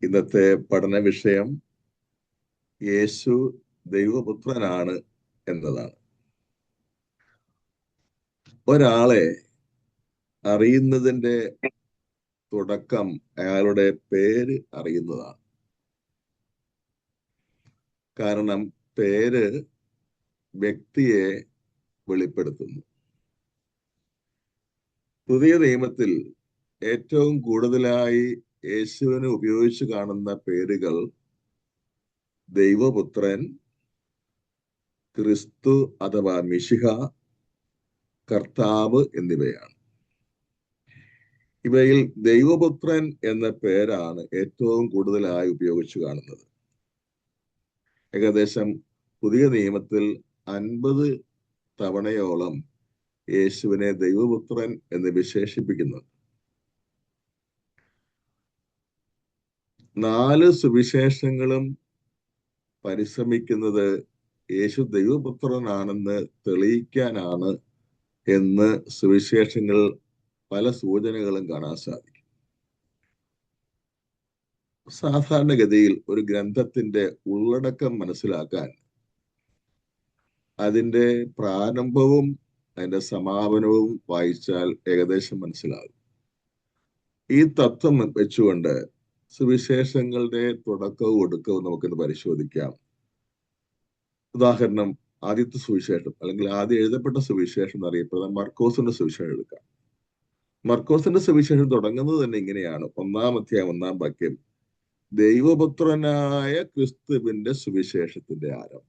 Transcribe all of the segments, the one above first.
ഇന്നത്തെ പഠന വിഷയം യേശു ദൈവപുത്രനാണ് എന്നതാണ്. ഒരാളെ അറിയുന്നതിന്റെ തുടക്കം അയാളുടെ പേര് അറിയുന്നതാണ്. കാരണം പേര് വ്യക്തിയെ വെളിപ്പെടുത്തുന്നു. പുതിയ നിയമത്തിൽ ഏറ്റവും കൂടുതലായി യേശുവിന് ഉപയോഗിച്ച് കാണുന്ന പേരുകൾ ദൈവപുത്രൻ, ക്രിസ്തു അഥവാ മിശിഹ, കർത്താവ് എന്നിവയാണ്. ഇവയിൽ ദൈവപുത്രൻ എന്ന പേരാണ് ഏറ്റവും കൂടുതലായി ഉപയോഗിച്ച് കാണുന്നത്. ഏകദേശം പുതിയ നിയമത്തിൽ 50 തവണയോളം യേശുവിനെ ദൈവപുത്രൻ എന്ന് വിശേഷിപ്പിക്കുന്നു. 4 സുവിശേഷങ്ങളും പരിശ്രമിക്കുന്നത് യേശു ദൈവപുത്രനാണെന്ന് തെളിയിക്കാനാണ് എന്ന് സുവിശേഷങ്ങൾ പല സൂചനകളും കാണാൻ സാധിക്കും. സാധാരണഗതിയിൽ ഒരു ഗ്രന്ഥത്തിന്റെ ഉള്ളടക്കം മനസ്സിലാക്കാൻ അതിന്റെ പ്രാരംഭവും അതിന്റെ സമാപനവും വായിച്ചാൽ ഏകദേശം മനസ്സിലാകും. ഈ തത്വം വെച്ചുകൊണ്ട് സുവിശേഷങ്ങളുടെ തുടക്കവും ഒടുക്കവും നമുക്കിന്ന് പരിശോധിക്കാം. ഉദാഹരണം, ആദ്യത്തെ സുവിശേഷം അല്ലെങ്കിൽ ആദ്യം എഴുതപ്പെട്ട സുവിശേഷം എന്നറിയപ്പെടുന്ന മർക്കോസിന്റെ സുവിശേഷം എടുക്കാം. മർക്കോസിന്റെ സുവിശേഷം തുടങ്ങുന്നത് തന്നെ ഇങ്ങനെയാണ്. 1-ാം അധ്യായം 1-ാം വാക്യം, ദൈവപുത്രനായ ക്രിസ്തുവിന്റെ സുവിശേഷത്തിന്റെ ആരംഭം.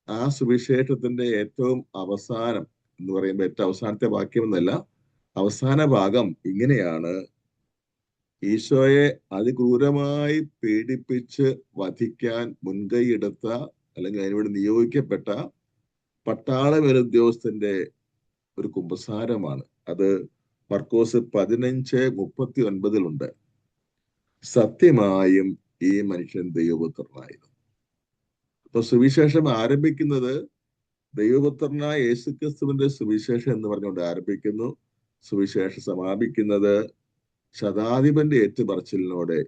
ആ സുവിശേഷത്തിന്റെ ഏറ്റവും അവസാനം എന്ന് പറയുമ്പോൾ ഏറ്റവും അവസാനത്തെ വാക്യം എന്നല്ല, അവസാന ഭാഗം ഇങ്ങനെയാണ്: ഈശോയെ അതിക്രൂരമായി പീഡിപ്പിച്ച് വധിക്കാൻ മുൻകൈയെടുത്ത അല്ലെങ്കിൽ അതിനുവേണ്ടി നിയോഗിക്കപ്പെട്ട പട്ടാള മേലുദ്യോഗസ്ഥന്റെ ഒരു കുമ്പസാരമാണ്. അത് മർക്കോസ് 15:39 സത്യമായും ഈ മനുഷ്യൻ ദൈവപുത്രനായിരുന്നു. അപ്പൊ സുവിശേഷം ആരംഭിക്കുന്നത് ദൈവപുത്രനായ യേശുക്രിസ്തുവിന്റെ സുവിശേഷം എന്ന് പറഞ്ഞുകൊണ്ട് ആരംഭിക്കുന്നു. സുവിശേഷം സമാപിക്കുന്നത് ശതാധിപന്റെ ഏറ്റുപറച്ചിലിനോടെ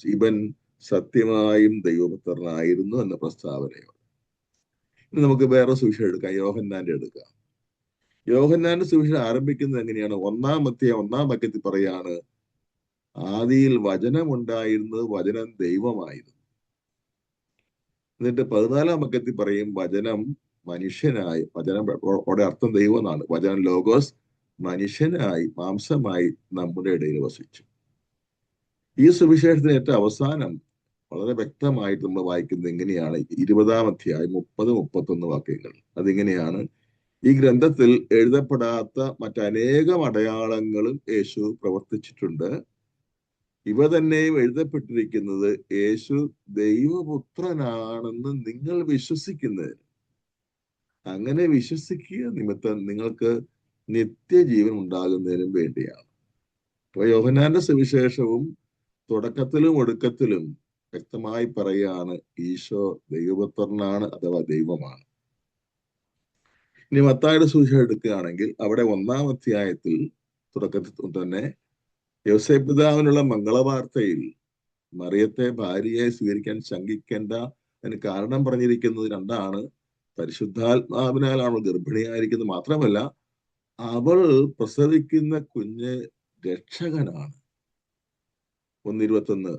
ഇവൻ സത്യമായും ദൈവപുത്രനായിരുന്നു എന്ന പ്രസ്താവനയോടെ. ഇനി നമുക്ക് വേറെ സുവിശേഷം എടുക്കാം, യോഹന്നാന്റെ എടുക്കാം. യോഹന്നാന്റെ സുവിശേഷം ആരംഭിക്കുന്നത് എങ്ങനെയാണ്? 1-ാം അധ്യായം 1-ാം വാക്യത്തിൽ പറയാണ്, ആദിയിൽ വചനം ഉണ്ടായിരുന്നു, വചനം ദൈവമായിരുന്നു. എന്നിട്ട് 14-ാം വാക്യത്തിൽ പറയും വചനം മനുഷ്യനായി, വചനം അവിടെ അർത്ഥം ദൈവം എന്നാണ്, വചനം ലോഗോസ് മനുഷ്യനായി മാംസമായി നമ്മുടെ ഇടയിൽ വസിച്ചു. ഈ സുവിശേഷത്തിന് ഏറ്റവും അവസാനം വളരെ വ്യക്തമായിട്ട് നമ്മൾ വായിക്കുന്നത് എങ്ങനെയാണ്? 20-ാം അധ്യായം 30-31 വാക്യങ്ങൾ. അതിങ്ങനെയാണ്: ഈ ഗ്രന്ഥത്തിൽ എഴുതപ്പെടാത്ത മറ്റനേകം അടയാളങ്ങളും യേശു പ്രവർത്തിച്ചിട്ടുണ്ട്. ഇവ തന്നെയും എഴുതപ്പെട്ടിരിക്കുന്നത് യേശു ദൈവപുത്രനാണെന്ന് നിങ്ങൾ വിശ്വസിക്കുന്നതിന്, അങ്ങനെ വിശ്വസിക്കുക നിമിത്തം നിങ്ങൾക്ക് നിത്യജീവൻ ഉണ്ടാകുന്നതിനും വേണ്ടിയാണ്. അപ്പൊ യോഹന്നാന്റെ സുവിശേഷവും തുടക്കത്തിലും ഒടുക്കത്തിലും വ്യക്തമായി പറയാണ് ഈശോ ദൈവപുത്രനാണ് അഥവാ ദൈവമാണ്. ഇനി മത്തായിയുടെ സുവിശേഷം എടുക്കുകയാണെങ്കിൽ അവിടെ 1-ാം അധ്യായത്തിൽ തുടക്കത്തിൽ തന്നെ യോസേപ്പ് പിതാവിനുള്ള മംഗളവാർത്തയിൽ മറിയത്തെ ഭാര്യയായി സ്വീകരിക്കാൻ ശങ്കിക്കേണ്ട അതിന് കാരണം പറഞ്ഞിരിക്കുന്നത് രണ്ടാണ്. പരിശുദ്ധാത്മാവിനാലാണ് ഗർഭിണിയായിരിക്കുന്നത്, മാത്രമല്ല അവൾ പ്രസവിക്കുന്ന കുഞ്ഞ് രക്ഷകനാണ്. 1:21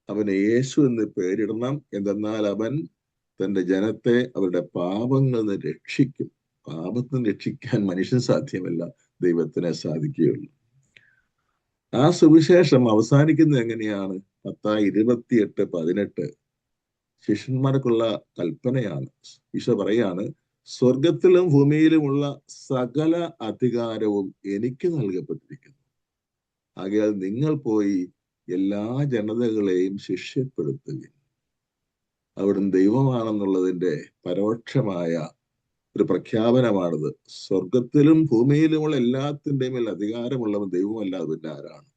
അവന് യേശു എന്ന് പേരിടണം, എന്തെന്നാൽ അവൻ തന്റെ ജനത്തെ അവരുടെ പാപങ്ങളിൽ നിന്ന് രക്ഷിക്കും. പാപത്തിൽ നിന്ന് രക്ഷിക്കാൻ മനുഷ്യന് സാധ്യമല്ല, ദൈവത്തിനെ സാധിക്കുകയുള്ളൂ. ആ സുവിശേഷം അവസാനിക്കുന്നത് എങ്ങനെയാണ്? മത്തായി 28:18 ശിഷ്യന്മാർക്കുള്ള കൽപ്പനയാണ്. ഈശോ പറയാണ്, സ്വർഗത്തിലും ഭൂമിയിലുമുള്ള സകല അധികാരവും എനിക്ക് നൽകപ്പെട്ടിരിക്കുന്നു. ആകയാൽ നിങ്ങൾ പോയി എല്ലാ ജനതകളെയും ശിഷ്യപ്പെടുത്തുകയും. അവിടുന്ന് ദൈവമാണെന്നുള്ളതിന്റെ പരോക്ഷമായ ഒരു പ്രഖ്യാപനമാണിത്. സ്വർഗത്തിലും ഭൂമിയിലുമുള്ള എല്ലാത്തിൻ്റെയും മേൽ അധികാരമുള്ളവൻ ദൈവമല്ലാതെ പിന്നെ ആരാണ്?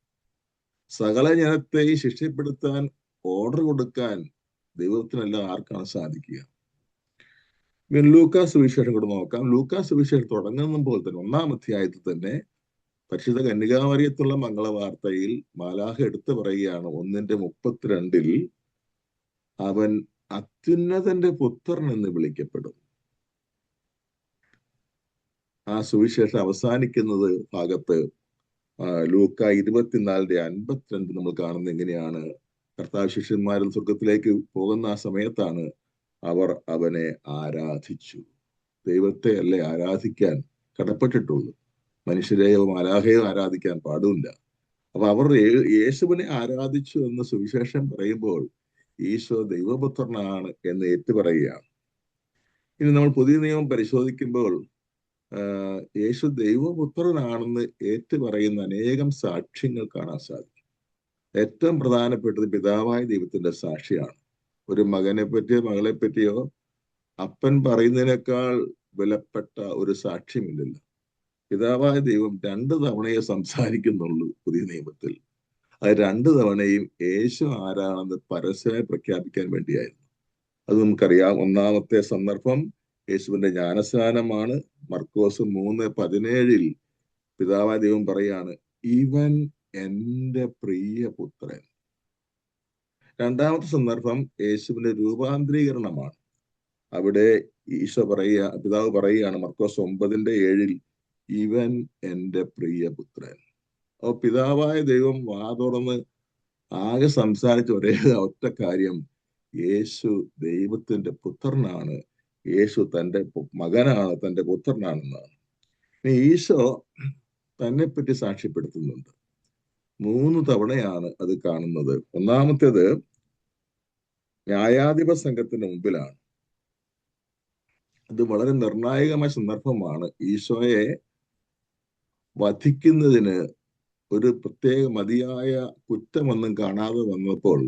സകല ജനത്തെയും ശിക്ഷപ്പെടുത്താൻ ഓർഡർ കൊടുക്കാൻ ദൈവത്തിനല്ല ആർക്കാണ് സാധിക്കുക? ലൂക്കാ സുവിശേഷം കൂടെ നോക്കാം. ലൂക്കാ സുവിശേഷം തുടങ്ങുന്ന പോലെ തന്നെ 1-ാം അധ്യായത്തിൽ തന്നെ പരിശുദ്ധ കന്യകാമറിയത്തുള്ള മംഗളവാർത്തയിൽ മാലാഖ എടുത്തു പറയുകയാണ് 1:32 അവൻ അത്യുന്നതന്റെ പുത്രൻ എന്ന് വിളിക്കപ്പെടും. ആ സുവിശേഷം അവസാനിക്കുന്നത് ഭാഗത്ത് ലൂക്ക 24:52 നമ്മൾ കാണുന്നത് എങ്ങനെയാണ്? കർത്താവ് ശിഷ്യന്മാരിൽ സ്വർഗത്തിലേക്ക് പോകുന്ന ആ സമയത്താണ് അവർ അവനെ ആരാധിച്ചു. ദൈവത്തെ അല്ലേ ആരാധിക്കാൻ കടപ്പെട്ടിട്ടുള്ളൂ, മനുഷ്യരെയോ മാലാഖയോ ആരാധിക്കാൻ പാടില്ല. അപ്പൊ അവർ യേശുവിനെ ആരാധിച്ചു എന്ന് സുവിശേഷം പറയുമ്പോൾ ഈശോ ദൈവപുത്രനാണ് എന്ന് ഏറ്റുപറയുകയാണ്. ഇനി നമ്മൾ പുതിയ നിയമം പരിശോധിക്കുമ്പോൾ യേശു ദൈവപുത്രനാണെന്ന് ഏറ്റുപറയുന്ന അനേകം സാക്ഷ്യങ്ങൾ കാണാൻ സാധിക്കും. ഏറ്റവും പ്രധാനപ്പെട്ടത് പിതാവായ ദൈവത്തിന്റെ സാക്ഷിയാണ്. ഒരു മകനെ പറ്റിയോ മകളെ പറ്റിയോ അപ്പൻ പറയുന്നതിനേക്കാൾ വിലപ്പെട്ട ഒരു സാക്ഷ്യമില്ലല്ലോ. പിതാവായ ദൈവം 2 തവണയെ സംസാരിക്കുന്നുള്ളൂ പുതിയ നിയമത്തിൽ. അത് 2 തവണയും യേശു ആരാണെന്ന് പരസ്യമായി പ്രഖ്യാപിക്കാൻ വേണ്ടിയായിരുന്നു. അത് നമുക്കറിയാം. ഒന്നാമത്തെ സന്ദർഭം യേശുവിന്റെ ജ്ഞാനസ്നാനമാണ്. മർക്കോസ് 3:17 പിതാവായ ദൈവം പറയാണ്, ഇവൻ എന്റെ പ്രിയപുത്രൻ. രണ്ടാമത്തെ സന്ദർഭം യേശുവിന്റെ രൂപാന്തരീകരണമാണ്. അവിടെ പിതാവ് പറയുകയാണ് മർക്കോസ് 9:7 ഇവൻ എന്റെ പ്രിയപുത്രൻ. അപ്പൊ പിതാവായ ദൈവം വാ തുറന്ന് ആകെ സംസാരിച്ച ഒറ്റ കാര്യം, യേശു ദൈവത്തിന്റെ പുത്രനാണ്, യേശു തന്റെ മകനാണ്, തന്റെ പുത്രനാണെന്നാണ്. ഈശോ തന്നെ പറ്റി സാക്ഷ്യപ്പെടുത്തുന്നുണ്ട്. 3 തവണയാണ് അത് കാണുന്നത്. ഒന്നാമത്തേത് ന്യായാധിപ സംഘത്തിന് മുമ്പിലാണ്. അത് വളരെ നിർണായകമായ സന്ദർഭമാണ്. ഈശോയെ വധിക്കുന്നതിന് ഒരു പ്രത്യേക മതിയായ കുറ്റമൊന്നും കാണാതെ വന്നപ്പോൾ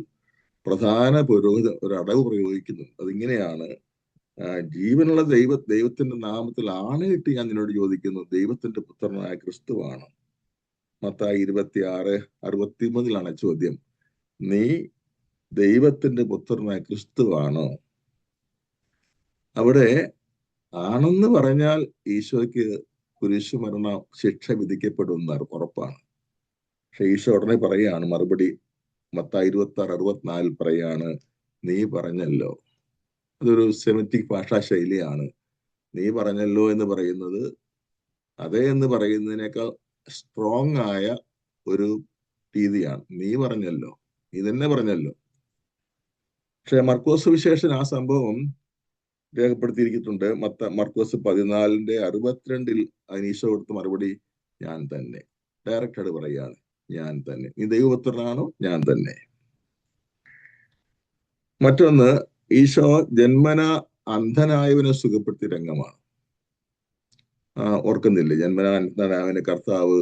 പ്രധാന പുരോഹിതൻ ഒരു അടവ് പ്രയോഗിക്കുന്നു. അതിങ്ങനെയാണ്, ജീവനുള്ള ദൈവത്തിന്റെ നാമത്തിൽ ആണയിട്ട് ഞാൻ നിന്നോട് ചോദിക്കുന്നു, ദൈവത്തിന്റെ പുത്രനായ ക്രിസ്തുവാണ്. മത്തായി 26:63 ചോദ്യം, നീ ദൈവത്തിന്റെ പുത്രനായ ക്രിസ്തുവാണോ? അവിടെ ആണെന്ന് പറഞ്ഞാൽ ഈശോയ്ക്ക് കുരിശുമരണ ശിക്ഷ വിധിക്കപ്പെടുന്ന ഉറപ്പാണ്. പക്ഷെ ഈശോ ഉടനെ പറയാണ് മറുപടി, മത്തായി 26:64 പറയാണ്, നീ പറഞ്ഞല്ലോ. അതൊരു സെമിറ്റിക് ഭാഷാ ശൈലിയാണ്. നീ പറഞ്ഞല്ലോ എന്ന് പറയുന്നത് അതേ എന്ന് പറയുന്നതിനേക്കാൾ സ്ട്രോങ് ആയ ഒരു രീതിയാണ്. നീ പറഞ്ഞല്ലോ, നീ തന്നെ പറഞ്ഞല്ലോ. പക്ഷെ മർക്കോസ് വിശേഷൻ ആ സംഭവം രേഖപ്പെടുത്തിയിരിക്കുന്നുണ്ട്. മർക്കോസ് 14:62 അതിന് ഈശോ കൊടുത്ത മറുപടി ഞാൻ തന്നെ. ഡയറക്റ്റായിട്ട് പറയാണ്, ഞാൻ തന്നെ. നീ ദൈവപുത്രനാണോ? ഞാൻ തന്നെ. മറ്റൊന്ന്, ഈശോ ജന്മന അന്ധനായവനെ സുഖപ്പെടുത്തിയ രംഗമാണ്. ഓർക്കുന്നില്ലേ? ജന്മന അന്ധനായവനെ കർത്താവ്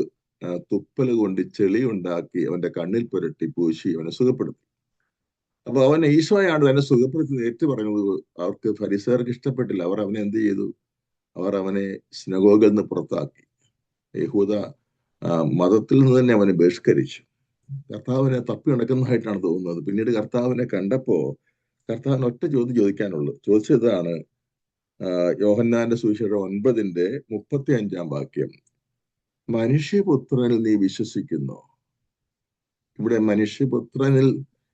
തുപ്പല് കൊണ്ട് ചെളി ഉണ്ടാക്കി അവന്റെ കണ്ണിൽ പുരട്ടി പൂശി അവനെ സുഖപ്പെടുത്തി. അപ്പൊ അവൻ ഈശോയാണ് തന്നെ സുഖപ്പെടുത്തി ഏറ്റു പറഞ്ഞത്. അവർക്ക് ഫരിസേർക്ക് ഇഷ്ടപ്പെട്ടില്ല. അവർ അവനെ എന്ത് ചെയ്തു? അവർ അവനെ സിനഗോഗിൽ നിന്ന് പുറത്താക്കി. യഹൂദ മതത്തിൽ നിന്ന് തന്നെ അവനെ ബഹിഷ്കരിച്ചു. കർത്താവിനെ തപ്പി നടക്കുന്നതായിട്ടാണ് തോന്നുന്നത്. പിന്നീട് കർത്താവിനെ കണ്ടപ്പോ കർത്താവിന് ഒറ്റ ചോദ്യം ചോദിക്കാനുള്ളൂ. ചോദിച്ചതാണ് യോഹന്നാന്റെ സുവിശേഷം 9:35 മനുഷ്യപുത്രനിൽ നീ വിശ്വസിക്കുന്നോ? ഇവിടെ മനുഷ്യപുത്രനിൽ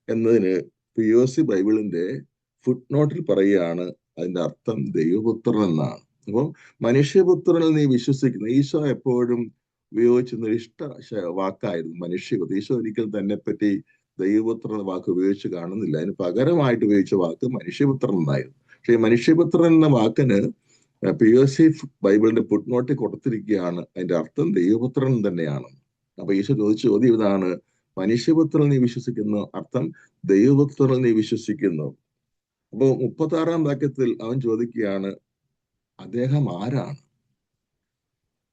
എന്നതിന് POC ബൈബിളിന്റെ ഫുട് നോട്ടിൽ പറയുകയാണ് അതിന്റെ അർത്ഥം ദൈവപുത്രൻ എന്നാണ്. അപ്പം മനുഷ്യപുത്രനിൽ നീ വിശ്വസിക്കുന്നു. ഈശോ എപ്പോഴും ഉപയോഗിച്ചിരുന്ന ഇഷ്ട വാക്കായിരുന്നു മനുഷ്യപുത്രൻ. ഈശോ ഒരിക്കലും തന്നെ പറ്റി ദൈവപുത്രൻ എന്ന വാക്ക് ഉപയോഗിച്ച് കാണുന്നില്ല. അതിന് പകരമായിട്ട് ഉപയോഗിച്ച വാക്ക് മനുഷ്യപുത്രൻ എന്നായിരുന്നു. പക്ഷെ ഈ മനുഷ്യപുത്രൻ എന്ന വാക്കിന് POC ബൈബിളിന്റെ ഫുട് നോട്ടിൽ കൊടുത്തിരിക്കുകയാണ് അതിന്റെ അർത്ഥം ദൈവപുത്രൻ തന്നെയാണ്. അപ്പൊ ഈശോ ചോദിച്ച ചോദ്യം ഇതാണ്, മനുഷ്യപുത്രൻ നീ വിശ്വസിക്കുന്നു, അർത്ഥം ദൈവപുത്രൻ നീ വിശ്വസിക്കുന്നു. അപ്പൊ 36 വാക്യത്തിൽ അവൻ ചോദിക്കുകയാണ്, അദ്ദേഹം ആരാണ്?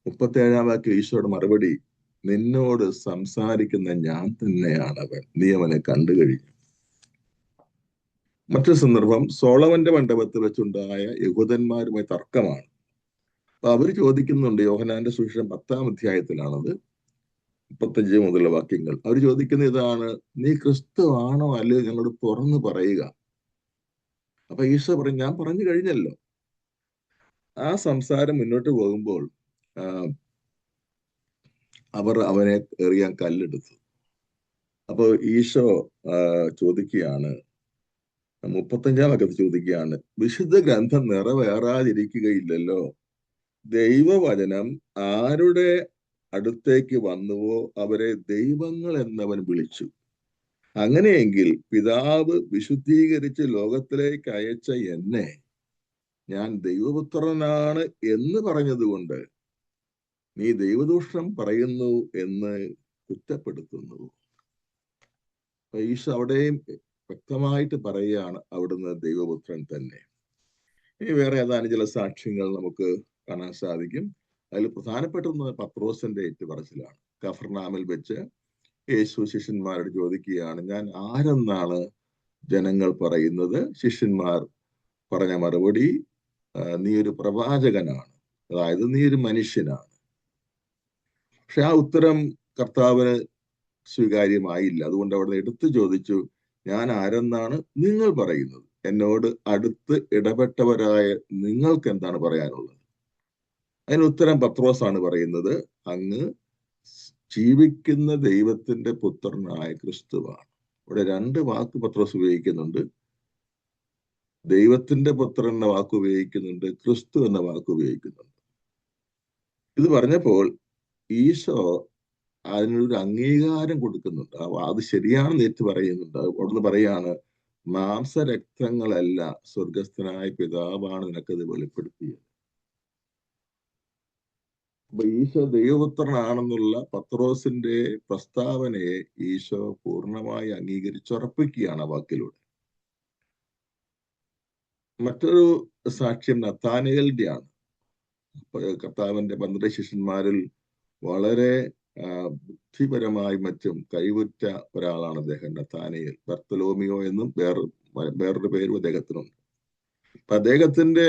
37 വാക്യം ഈശോയുടെ മറുപടി, നിന്നോട് സംസാരിക്കുന്ന ഞാൻ തന്നെയാണ് അവൻ, നീ അവനെ കണ്ടു കഴിഞ്ഞു. മറ്റൊരു സന്ദർഭം സോളമന്റെ മണ്ഡപത്തിൽ വെച്ചുണ്ടായ യഹൂദന്മാരുമായി തർക്കമാണ്. അപ്പൊ അവര് ചോദിക്കുന്നുണ്ട്, യോഹന്നാന്റെ സുവിശേഷം 10-ാം അധ്യായത്തിലാണത്, 35 മുതലുള്ള വാക്യങ്ങൾ. അവർ ചോദിക്കുന്ന ഇതാണ്, നീ ക്രിസ്തു ആണോ അല്ലയോ ഞങ്ങളോട് തുറന്നു പറയുക. അപ്പൊ ഈശോ പറയും, ഞാൻ പറഞ്ഞു കഴിഞ്ഞല്ലോ. ആ സംസാരം മുന്നോട്ട് പോകുമ്പോൾ അവർ അവനെ എറിയാൻ കല്ലെടുത്തു. അപ്പോൾ ഈശോ ചോദിക്കുകയാണ്, 35-ാം വാക്യത്തിൽ ചോദിക്കുകയാണ്, വിശുദ്ധ ഗ്രന്ഥം നിറവേറാതിരിക്കുകയില്ലല്ലോ. ദൈവവചനം ആരുടെ അടുത്തേക്ക് വന്നുവോ അവരെ ദൈവങ്ങൾ എന്നവൻ വിളിച്ചു. അങ്ങനെയെങ്കിൽ പിതാവ് വിശുദ്ധീകരിച്ച് ലോകത്തിലേക്ക് അയച്ച എന്നെ ഞാൻ ദൈവപുത്രനാണ് എന്ന് പറഞ്ഞതുകൊണ്ട് നീ ദൈവദൂഷണം പറയുന്നു എന്ന് കുറ്റപ്പെടുത്തുന്നു. ഈശോ അവിടെയും വ്യക്തമായിട്ട് പറയുകയാണ് അവിടുന്ന് ദൈവപുത്രൻ തന്നെ. ഇനി വേറെ ഏതാനും ചില സാക്ഷ്യങ്ങൾ നമുക്ക് കാണാൻ സാധിക്കും. അതിൽ പ്രധാനപ്പെട്ട പത്രോസിന്റെ ഏറ്റുപറച്ചിലാണ്. കഫർനാമിൽ വെച്ച് യേശു ശിഷ്യന്മാരോട് ചോദിക്കുകയാണ്, ഞാൻ ആരെന്നാണ് ജനങ്ങൾ പറയുന്നത്? ശിഷ്യന്മാർ പറഞ്ഞ മറുപടി, നീ ഒരു പ്രവാചകനാണ്, അതായത് നീ ഒരു മനുഷ്യനാണ്. പക്ഷെ ആ ഉത്തരം കർത്താവിന് സ്വീകാര്യമായില്ല. അതുകൊണ്ട് അവിടെ എടുത്തു ചോദിച്ചു, ഞാൻ ആരെന്നാണ് നിങ്ങൾ പറയുന്നത്? എന്നോട് അടുത്ത് ഇടപെട്ടവരായ നിങ്ങൾക്ക് എന്താണ് പറയാനുള്ളത്? അതിന് ഉത്തരം പത്രോസാണ് പറയുന്നത്, അങ്ങ് ജീവിക്കുന്ന ദൈവത്തിന്റെ പുത്രനായ ക്രിസ്തുവാണ്. ഇവിടെ രണ്ട് വാക്ക് പത്രോസ് ഉപയോഗിക്കുന്നുണ്ട്. ദൈവത്തിന്റെ പുത്രൻ എന്ന വാക്ക് ഉപയോഗിക്കുന്നുണ്ട്, ക്രിസ്തു എന്ന വാക്ക് ഉപയോഗിക്കുന്നുണ്ട്. ഇത് പറഞ്ഞപ്പോൾ ഈശോ അതിനൊരു അംഗീകാരം കൊടുക്കുന്നുണ്ട്. അത് ശരിയാണെന്ന് ഏറ്റു പറയുന്നുണ്ട്. അവിടുന്ന് പറയാണ്, മാംസരക്തങ്ങളല്ല, സ്വർഗസ്ഥനായ പിതാവാണ് നിനക്കത് വെളിപ്പെടുത്തിയത്. അപ്പൊ ഈശോ ദൈവപുത്രനാണെന്നുള്ള പത്രോസിന്റെ പ്രസ്താവനയെ ഈശോ പൂർണ്ണമായി അംഗീകരിച്ചുറപ്പിക്കുകയാണ് ആ വാക്കിലൂടെ. മറ്റൊരു സാക്ഷ്യം നത്താനയേലിന്റെ ആണ്. കർത്താവിന്റെ 12 ശിഷ്യന്മാരിൽ വളരെ ബുദ്ധിപരമായി മറ്റും കഴിവുറ്റ ഒരാളാണ് അദ്ദേഹം, നത്താനയേൽ. ബർത്തലോമിയോ എന്നും വേറൊരു പേരും അദ്ദേഹത്തിനുണ്ട്. അപ്പൊ അദ്ദേഹത്തിന്റെ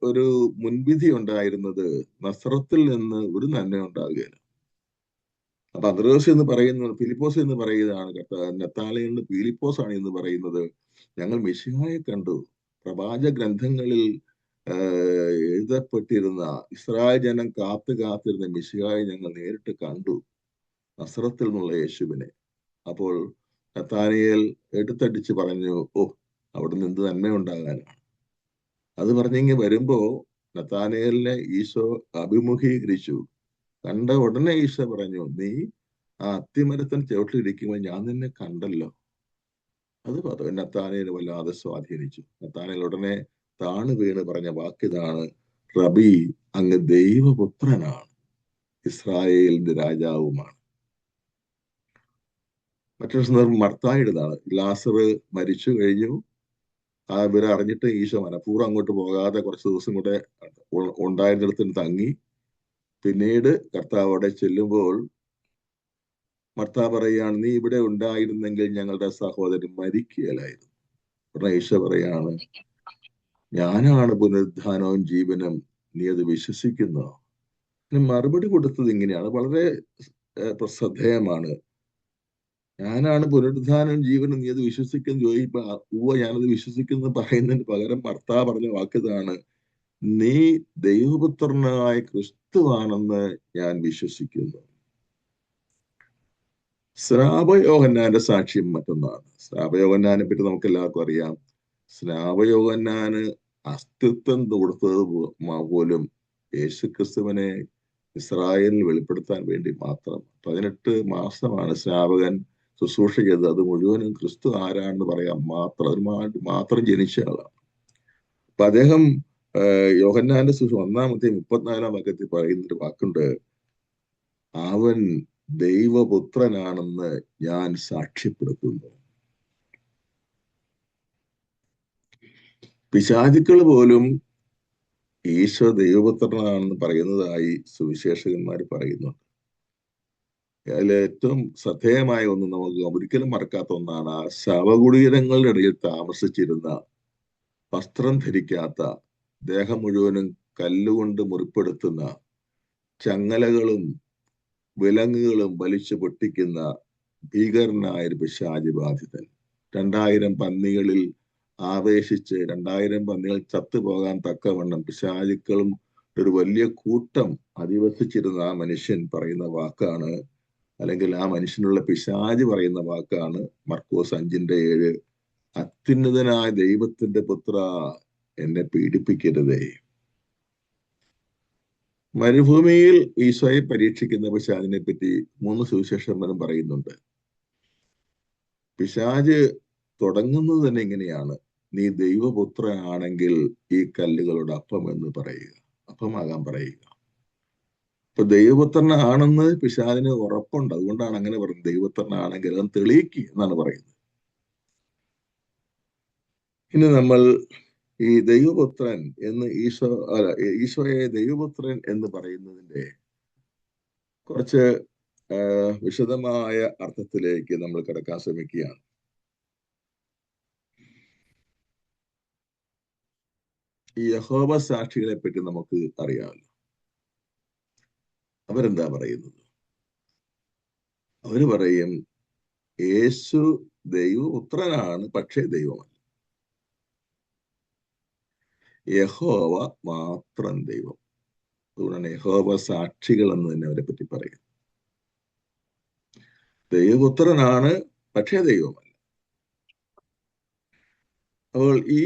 ഒരു മുൻവിധി ഉണ്ടായിരുന്നത് നസ്രത്തിൽ നിന്ന് ഒരു നന്മ ഉണ്ടാകുകയില്ല. അപ്പൊ അന്ത്രോസ് എന്ന് പറയുന്നത്, ഫിലിപ്പോസ് എന്ന് പറയുന്നതാണ് നത്താനയേലിന് ഫിലിപ്പോസ് ആണ് എന്ന് പറയുന്നത്, ഞങ്ങൾ മിശിഹായെ കണ്ടു. പ്രവാചക ഗ്രന്ഥങ്ങളിൽ എഴുതപ്പെട്ടിരുന്ന, ഇസ്രായേൽ ജനം കാത്തിരുന്ന മിശിഹായെ ഞങ്ങൾ നേരിട്ട് കണ്ടു, നസ്രത്തിൽ നിന്നുള്ള യേശുവിനെ. അപ്പോൾ നത്താനയേൽ എടുത്തടിച്ച് പറഞ്ഞു, ഓ, അവിടെ നിന്ന് എന്ത് നന്മയുണ്ടാകാനാണ്? അത് പറഞ്ഞിങ്ങ് വരുമ്പോ നത്താനയേലിനെ ഈശോ അഭിമുഖീകരിച്ചു. കണ്ട ഉടനെ ഈശോ പറഞ്ഞു, നീ ആ അത്തിമരത്തിന് ചുവട്ടിലിരിക്കുമ്പോൾ ഞാൻ നിന്നെ കണ്ടല്ലോ. അത് നത്താനയേൽ വല്ലാതെ സ്വാധീനിച്ചു. നത്താനയേൽ ഉടനെ താണു വീണ് പറഞ്ഞ വാക്കിതാണ്, റബി, അങ്ങ് ദൈവപുത്രനാണ്, ഇസ്രായേലിന്റെ രാജാവുമാണ്. മറ്റൊരു സന്ദർഭം മർത്തായുടേതാണ്. ലാസർ മരിച്ചു കഴിഞ്ഞു. ഇവരെ അറിഞ്ഞിട്ട് ഈശോ മനഃപൂർവ്വം അങ്ങോട്ട് പോകാതെ കുറച്ച് ദിവസം കൂടെ ഉണ്ടായിരുന്നിടത്തിന് തങ്ങി. പിന്നീട് കർത്താവ് അവിടെ ചെല്ലുമ്പോൾ മർത്ത പറയുകയാണ്, നീ ഇവിടെ ഉണ്ടായിരുന്നെങ്കിൽ ഞങ്ങളുടെ സഹോദരൻ മരിക്കുകയില്ലായിരുന്നു. ഉടനെ ഈശോ പറയാണ്, ഞാനാണ് പുനരുദ്ധാനവും ജീവനും, നീ അത് വിശ്വസിക്കുന്നോ? മറുപടി കൊടുത്തത് ഇങ്ങനെയാണ്, വളരെ ശ്രദ്ധേയമാണ്. ഞാനാണ് പുനരുദ്ധാനം ജീവനും, നീ അത് വിശ്വസിക്കുന്നു ചോദിക്കുമ്പോ ഉവ്വ ഞാനത് വിശ്വസിക്കുന്നു പറയുന്നതിന് പകരം ഭർത്താവ് പറഞ്ഞ വാക്കിതാണ്, നീ ദൈവപുത്രനായ ക്രിസ്തുവാണെന്ന് ഞാൻ വിശ്വസിക്കുന്നു. സ്നാപയോഹന്നാന്റെ സാക്ഷ്യം മറ്റൊന്നാണ്. സ്നാപയോഹന്നാനെ പറ്റി നമുക്ക് എല്ലാവർക്കും അറിയാം. സ്നാപയോഹന്നാന് അസ്തിത്വം കൊടുത്തത് പോലും യേശുക്രിസ്തുവിനെ ഇസ്രായേലിൽ വെളിപ്പെടുത്താൻ വേണ്ടി മാത്രം. 18 മാസമാണ് സ്നാപകൻ ശുശ്രൂഷ ചെയ്തത്. അത് മുഴുവനും ക്രിസ്തു ആരാണെന്ന് പറയാൻ മാത്രം ജനിച്ച ആളാണ്. അപ്പൊ അദ്ദേഹം യോഹന്നാന്റെ സുവിശേഷം 1-ാം 34 പറയുന്നൊരു വാക്കുണ്ട്, അവൻ ദൈവപുത്രനാണെന്ന് ഞാൻ സാക്ഷ്യപ്പെടുത്തുന്നു. പിശാചുക്കൾ പോലും ഈശോ ദൈവപുത്രനാണെന്ന് പറയുന്നതായി സുവിശേഷകന്മാർ പറയുന്നുണ്ട്. അതിൽ ഏറ്റവും ശ്രദ്ധേയമായ ഒന്ന്, നമുക്ക് ഒരിക്കലും മറക്കാത്ത ഒന്നാണ്, ആ ശവകുടീരങ്ങളുടെ ഇടയിൽ താമസിച്ചിരുന്ന, വസ്ത്രം ധരിക്കാത്ത, ദേഹം മുഴുവനും കല്ലുകൊണ്ട് മുറിപ്പെടുത്തുന്ന, ചങ്ങലകളും വിലങ്ങുകളും വലിച്ചു പൊട്ടിക്കുന്ന ഭീകരനായ ഒരു പിശാചി ബാധിതൻ. 2000 പന്നികളിൽ ആവേശിച്ച് 2000 പന്നികൾ ചത്തുപോകാൻ തക്കവണ്ണം പിശാചുക്കളും ഒരു വലിയ കൂട്ടം അധിവസിച്ചിരുന്ന ആ മനുഷ്യൻ പറയുന്ന വാക്കാണ്, അല്ലെങ്കിൽ ആ മനുഷ്യനുള്ള പിശാച് പറയുന്ന വാക്കാണ് മർക്കോസ് 5:7. അത്യുന്നതനായ ദൈവത്തിന്റെ പുത്ര, എന്നെ പീഡിപ്പിക്കരുതേ. മരുഭൂമിയിൽ ഈശോയെ പരീക്ഷിക്കുന്ന പിശാചിനെ പറ്റി 3 സുവിശേഷന്മാരും പറയുന്നുണ്ട്. പിശാച് തുടങ്ങുന്നത് തന്നെ ഇങ്ങനെയാണ്: നീ ദൈവപുത്രനാണെങ്കിൽ ഈ കല്ലുകളോട് അപ്പം എന്ന് പറയുക, അപ്പമാകാൻ പറയുക. ഇപ്പൊ ദൈവപുത്രനാണെന്ന് പിശാചിന് ഉറപ്പുണ്ട്, അതുകൊണ്ടാണ് അങ്ങനെ പറയുന്നത്. ദൈവപുത്രനാണെങ്കിൽ അത് തെളിയിക്കുക എന്നാണ് പറയുന്നത്. ഇനി നമ്മൾ ഈ ദൈവപുത്രൻ എന്ന് ഈശോയെ ദൈവപുത്രൻ എന്ന് പറയുന്നതിന്റെ കുറച്ച് വിശദമായ അർത്ഥത്തിലേക്ക് നമ്മൾ കിടക്കാൻ ശ്രമിക്കുകയാണ്. ഈ യഹോവ സാക്ഷികളെ പറ്റി നമുക്ക് അറിയാമല്ലോ. അവരെന്താ പറയുന്നത്? അവര് പറയും യേശു ദൈവപുത്രനാണ്, പക്ഷേ ദൈവമല്ല. യഹോവ മാത്രം ദൈവം. അതുകൊണ്ടാണ് യഹോവ സാക്ഷികൾ എന്ന് തന്നെ അവരെ പറ്റി പറയുന്നത്. ദൈവപുത്രനാണ്, പക്ഷേ ദൈവമല്ല. അപ്പോൾ ഈ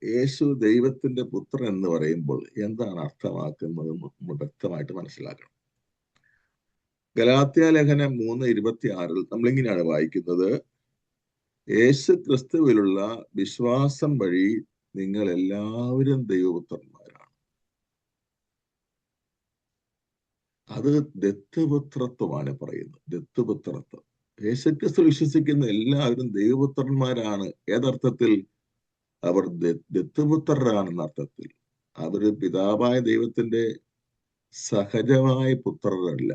യേശു ദൈവത്തിന്റെ പുത്രൻ എന്ന് പറയുമ്പോൾ എന്താണ് അർത്ഥമാക്കുന്നത് നമ്മൾ വ്യക്തമായിട്ട് മനസ്സിലാക്കണം. ഗലാത്യ ലേഖനം 3:26 നമ്മളിങ്ങനെയാണ് വായിക്കുന്നത്: യേശു ക്രിസ്തുവിലുള്ള വിശ്വാസം വഴി നിങ്ങൾ എല്ലാവരും ദൈവപുത്രന്മാരാണ്. അത് ദത്തുപുത്രത്വമാണ് പറയുന്നത്. ദത്തുപുത്രത്വം. യേശുക്രിസ്തു വിശ്വസിക്കുന്ന എല്ലാവരും ദൈവപുത്രന്മാരാണ്. ഏതർത്ഥത്തിൽ? അവർ ദത്തുപുത്രരാണെന്ന അർത്ഥത്തിൽ. അവർ പിതാവായ ദൈവത്തിന്റെ സഹജമായ പുത്രരല്ല.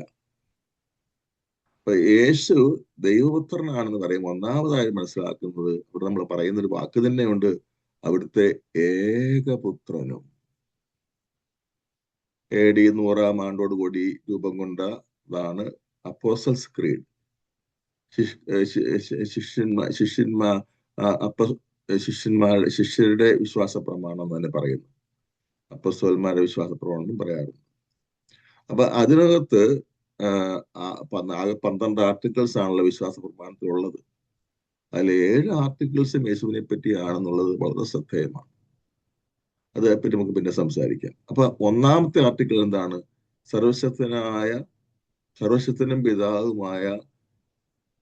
അപ്പൊ യേശു ദൈവപുത്രനാണെന്ന് പറയുമ്പോൾ ഒന്നാമതായി മനസ്സിലാക്കുന്നത്, ഇവിടെ നമ്മൾ പറയുന്ന ഒരു വാക്ക് തന്നെയുണ്ട്, അവിടുത്തെ ഏകപുത്രനും. AD 100 ആണ്ടോടുകൂടി രൂപം കൊണ്ടതാണ് അപ്പോസ്റ്റൽസ് ക്രീഡ്. ശിഷ്യരുടെ വിശ്വാസ പ്രമാണം എന്ന് തന്നെ പറയുന്നു. അപ്പോസ്തലന്മാരുടെ വിശ്വാസ പ്രമാണം പറയാറുണ്ട്. അപ്പൊ അതിനകത്ത് 12 ആർട്ടിക്കിൾസ് ആണല്ലോ വിശ്വാസ പ്രമാണത്തിലുള്ളത്. അതിൽ 7 ആർട്ടിക്കിൾസും യേശുവിനെ പറ്റിയാണെന്നുള്ളത് വളരെ ശ്രദ്ധേയമാണ്. അതേപ്പറ്റി നമുക്ക് പിന്നെ സംസാരിക്കാം. അപ്പൊ ഒന്നാമത്തെ ആർട്ടിക്കിൾ എന്താണ്? സർവശക്തനും പിതാവുമായ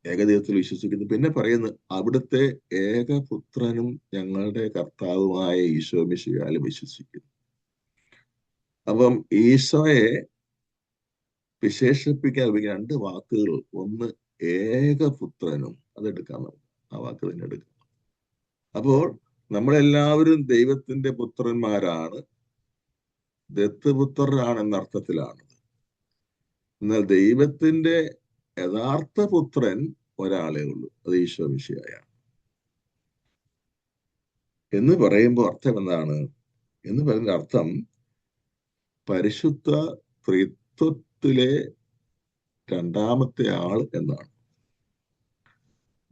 ഏകദൈവത്തിൽ വിശ്വസിക്കുന്നു. പിന്നെ പറയുന്നത് അവിടുത്തെ ഏകപുത്രനും ഞങ്ങളുടെ കർത്താവുമായ ഈശോ മിശിഹായിൽ വിശ്വസിക്കുന്നു. അപ്പം ഈശോയെ വിശേഷിപ്പിക്കാൻ ഉപയോഗിക്കുന്ന 2 വാക്കുകൾ. ഒന്ന് ഏകപുത്രനും, അതെടുക്കാം, ആ വാക്ക് തന്നെ എടുക്കാം. അപ്പോൾ നമ്മളെല്ലാവരും ദൈവത്തിന്റെ പുത്രന്മാരാണ്, ദത്തുപുത്രരാണ് എന്ന അർത്ഥത്തിലാണ്. എന്നാൽ ദൈവത്തിന്റെ യഥാർത്ഥ പുത്രൻ ഒരാളേ ഉള്ളൂ, അത് ഈശോ മിശിഹായാണ്. എന്ന് പറയുമ്പോൾ അർത്ഥം എന്താണ്? എന്ന് പറയുന്ന അർത്ഥം പരിശുദ്ധ ത്രിത്വത്തിലെ രണ്ടാമത്തെ ആൾ എന്നാണ്.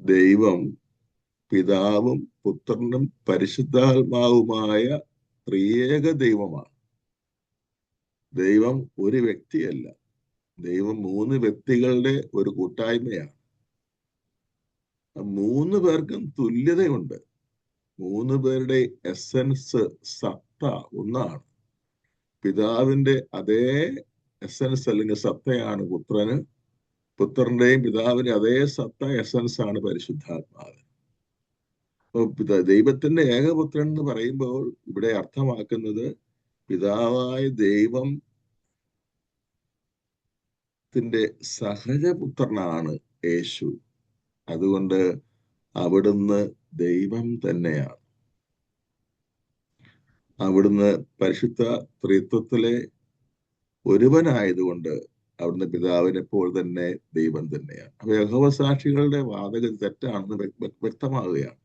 ദൈവം പിതാവും പുത്രനും പരിശുദ്ധാത്മാവുമായ ത്രിയേക ദൈവമാണ്. ദൈവം ഒരു വ്യക്തിയല്ല, ദൈവം 3 വ്യക്തികളുടെ ഒരു കൂട്ടായ്മയാണ്. 3 പേർക്കും തുല്യതയുണ്ട്. 3 പേരുടെ എസൻസ്, സത്ത ഒന്നാണ്. പിതാവിന്റെ അതേ എസൻസ് അല്ലെങ്കിൽ സത്തയാണ് പുത്രന്, പുത്രന്റെയും പിതാവിന്റെ അതേ സത്ത എസൻസ് ആണ് പരിശുദ്ധാത്മാവ്. അപ്പൊ ദൈവത്തിന്റെ ഏകപുത്രൻ എന്ന് പറയുമ്പോൾ ഇവിടെ അർത്ഥമാക്കുന്നത് പിതാവായ ദൈവത്തിന്റെ സഹജപുത്രനാണ് യേശു. അതുകൊണ്ട് അവിടുന്ന് ദൈവം തന്നെയാണ്. അവിടുന്ന് പരിശുദ്ധ ത്രിത്വത്തിലെ ഒരുവനായതുകൊണ്ട് അവിടുന്ന് പിതാവിനെ പോലെ തന്നെ ദൈവം തന്നെയാണ്. അപ്പൊ യഹോവ സാക്ഷികളുടെ വാദഗതി തെറ്റാണെന്ന് വ്യക്തമാവുകയാണ്.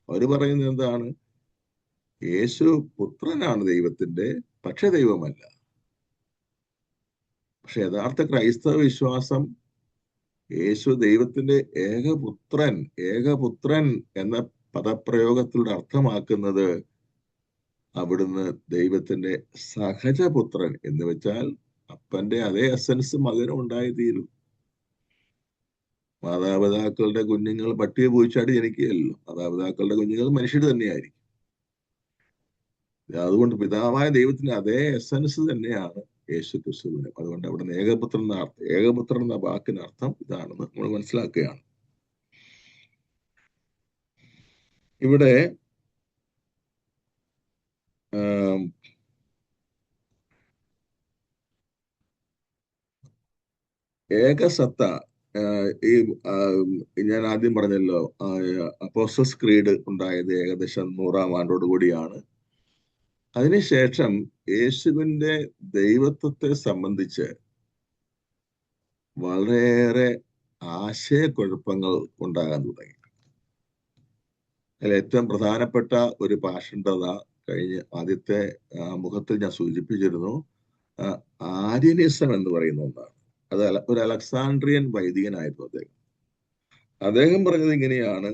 അവര് പറയുന്നത് എന്താണ്? യേശു പുത്രനാണ് ദൈവത്തിന്റെ, പക്ഷെ ദൈവമല്ല. പക്ഷെ യഥാർത്ഥ ക്രൈസ്തവ വിശ്വാസം യേശു ദൈവത്തിന്റെ ഏകപുത്രൻ എന്ന പദപ്രയോഗത്തിലൂടെ അർത്ഥമാക്കുന്നത് അവിടുന്ന് ദൈവത്തിന്റെ സഹജപുത്രൻ എന്ന് വെച്ചാൽ അപ്പന്റെ അതേ എസൻസ് മകനും ഉണ്ടായിത്തീരും. മാതാപിതാക്കളുടെ കുഞ്ഞുങ്ങൾ പട്ടിയെ പൂച്ചാടി ജനിക്കുകയല്ലോ, മാതാപിതാക്കളുടെ കുഞ്ഞുങ്ങൾ മനുഷ്യർ തന്നെയായിരിക്കും. അതുകൊണ്ട് പിതാവായ ദൈവത്തിന്റെ അതേ എസൻസ് തന്നെയാണ് യേശു ക്രിസ്തുവിന്. അതുകൊണ്ട് അവിടെ ഏകപുത്രൻ എന്ന അർത്ഥം, ഏകപുത്രൻ എന്ന വാക്കിന് അർത്ഥം ഇതാണെന്ന് നമ്മൾ മനസ്സിലാക്കുകയാണ്. ഇവിടെ ഏകസത്ത, ഈ ഞാൻ ആദ്യം പറഞ്ഞല്ലോ, അപ്പോസ്റ്റൽസ് ക്രീഡ് ഉണ്ടായത് ഏകദേശം 100-ാം ആണ്ടോട് കൂടിയാണ്. അതിനുശേഷം യേശുവിന്റെ ദൈവത്വത്തെ സംബന്ധിച്ച് വളരെയേറെ ആശയക്കുഴപ്പങ്ങൾ ഉണ്ടാകാൻ തുടങ്ങി. അതിൽ ഏറ്റവും പ്രധാനപ്പെട്ട ഒരു പാഷണ്ഡത കഴിഞ്ഞ് ആദ്യത്തെ മുഖത്തിൽ ഞാൻ സൂചിപ്പിച്ചിരുന്നു, ആര്യനിസം എന്ന് പറയുന്ന ഒന്നാണ്. അത് ഒരു അലക്സാണ്ട്രിയൻ വൈദികനായിരുന്നു അദ്ദേഹം. അദ്ദേഹം പറഞ്ഞത് ഇങ്ങനെയാണ്,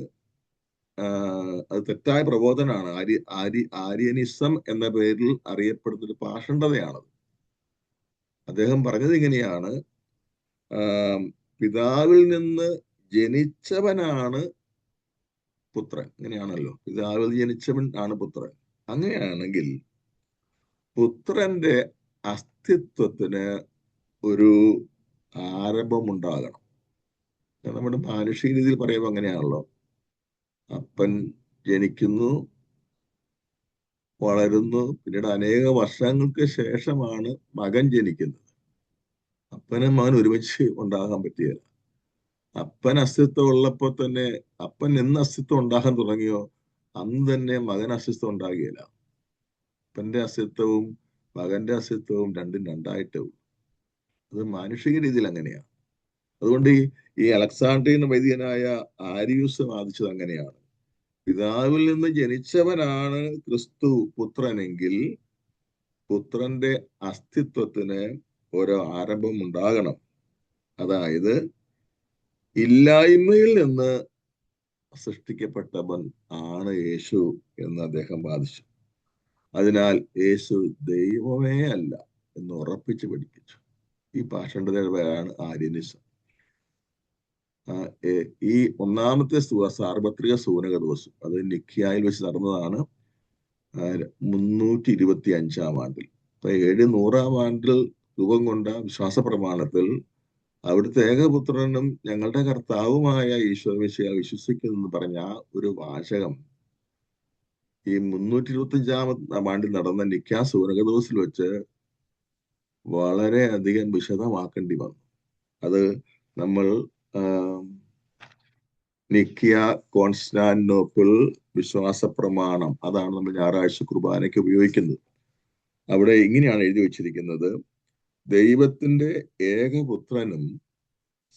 അത് തെറ്റായ പ്രബോധനമാണ്. ആര്യനിസം എന്ന പേരിൽ അറിയപ്പെടുന്ന ഒരു പാഷണ്ഡതയാണത്. അദ്ദേഹം പറഞ്ഞത് ഇങ്ങനെയാണ്, പിതാവിൽ നിന്ന് ജനിച്ചവനാണ് പുത്രൻ. ഇങ്ങനെയാണല്ലോ, പിതാവിൽ ജനിച്ചവൻ ആണ് പുത്രൻ. അങ്ങനെയാണെങ്കിൽ പുത്രന്റെ അസ്തിത്വത്തിന് ഒരു ആരംഭമുണ്ടാകണം. നമ്മുടെ മാനുഷിക രീതിയിൽ പറയുമ്പോൾ അങ്ങനെയാണല്ലോ, അപ്പൻ ജനിക്കുന്നു, വളരുന്നു, പിന്നീട് അനേക വർഷങ്ങൾക്ക് ശേഷമാണ് മകൻ ജനിക്കുന്നത്. അപ്പനും മകൻ ഒരുമിച്ച് ഉണ്ടാകാൻ പറ്റിയല്ല. അപ്പൻ അസ്തിത്വം ഉള്ളപ്പോൾ തന്നെ, അപ്പൻ എന്ന് അസ്തിത്വം ഉണ്ടാകാൻ തുടങ്ങിയോ അന്ന് തന്നെ മകൻ അസ്തിത്വം ഉണ്ടാകുകയില്ല. അപ്പന്റെ അസ്തിത്വവും മകന്റെ അസ്തിത്വവും രണ്ടും രണ്ടായിട്ടേ ഉള്ളൂ. അത് മാനുഷിക രീതിയിൽ അങ്ങനെയാണ്. അതുകൊണ്ട് ഈ അലക്സാണ്ട്രിയൻ വൈദികനായ ആരിയൂസ് വാദിച്ചത് അങ്ങനെയാണ്, പിതാവിൽ നിന്ന് ജനിച്ചവനാണ് ക്രിസ്തു പുത്രനെങ്കിൽ പുത്രന്റെ അസ്തിത്വത്തിന് ഓരോ ആരംഭം ഉണ്ടാകണം. അതായത് ഇല്ലായ്മയിൽ നിന്ന് സൃഷ്ടിക്കപ്പെട്ടവൻ ആണ് യേശു എന്ന് അദ്ദേഹം വാദിച്ചു. അതിനാൽ യേശു ദൈവമേ അല്ല എന്ന് ഉറപ്പിച്ച് പഠിപ്പിച്ചു. ഈ പാഷണ്ഡതയുടെ പേരാണ് ആര്യനിസം. ഈ ഒന്നാമത്തെ സാർവത്രിക സൂനക ദിവസം, അത് നിഖ്യായിൽ വെച്ച് നടന്നതാണ് 325-ാം ആണ്ടിൽ. അപ്പൊ 700-ാം ആണ്ടിൽ രൂപം കൊണ്ട വിശ്വാസ പ്രമാണത്തിൽ അവിടുത്തെ ഏകപുത്രനും ഞങ്ങളുടെ കർത്താവുമായ ഈശോ മിശിഹായിൽ വിശ്വസിക്കുന്നെന്ന് പറഞ്ഞ ആ ഒരു വാചകം ഈ 325-ാം ആണ്ടിൽ നടന്ന നിഖ്യാ സൂനക ദിവസത്തിൽ വെച്ച് വളരെയധികം വിശദമാക്കേണ്ടി വന്നു. അത് നമ്മൾ നിഖ്യ കോൺസ്റ്റാന്റിനോപ്പിൾ വിശ്വാസ പ്രമാണം, അതാണ് നമ്മൾ ഞായറാഴ്ച കുർബാനയ്ക്ക് ഉപയോഗിക്കുന്നത്. അവിടെ ഇങ്ങനെയാണ് എഴുതി വച്ചിരിക്കുന്നത്, ദൈവത്തിന്റെ ഏകപുത്രനും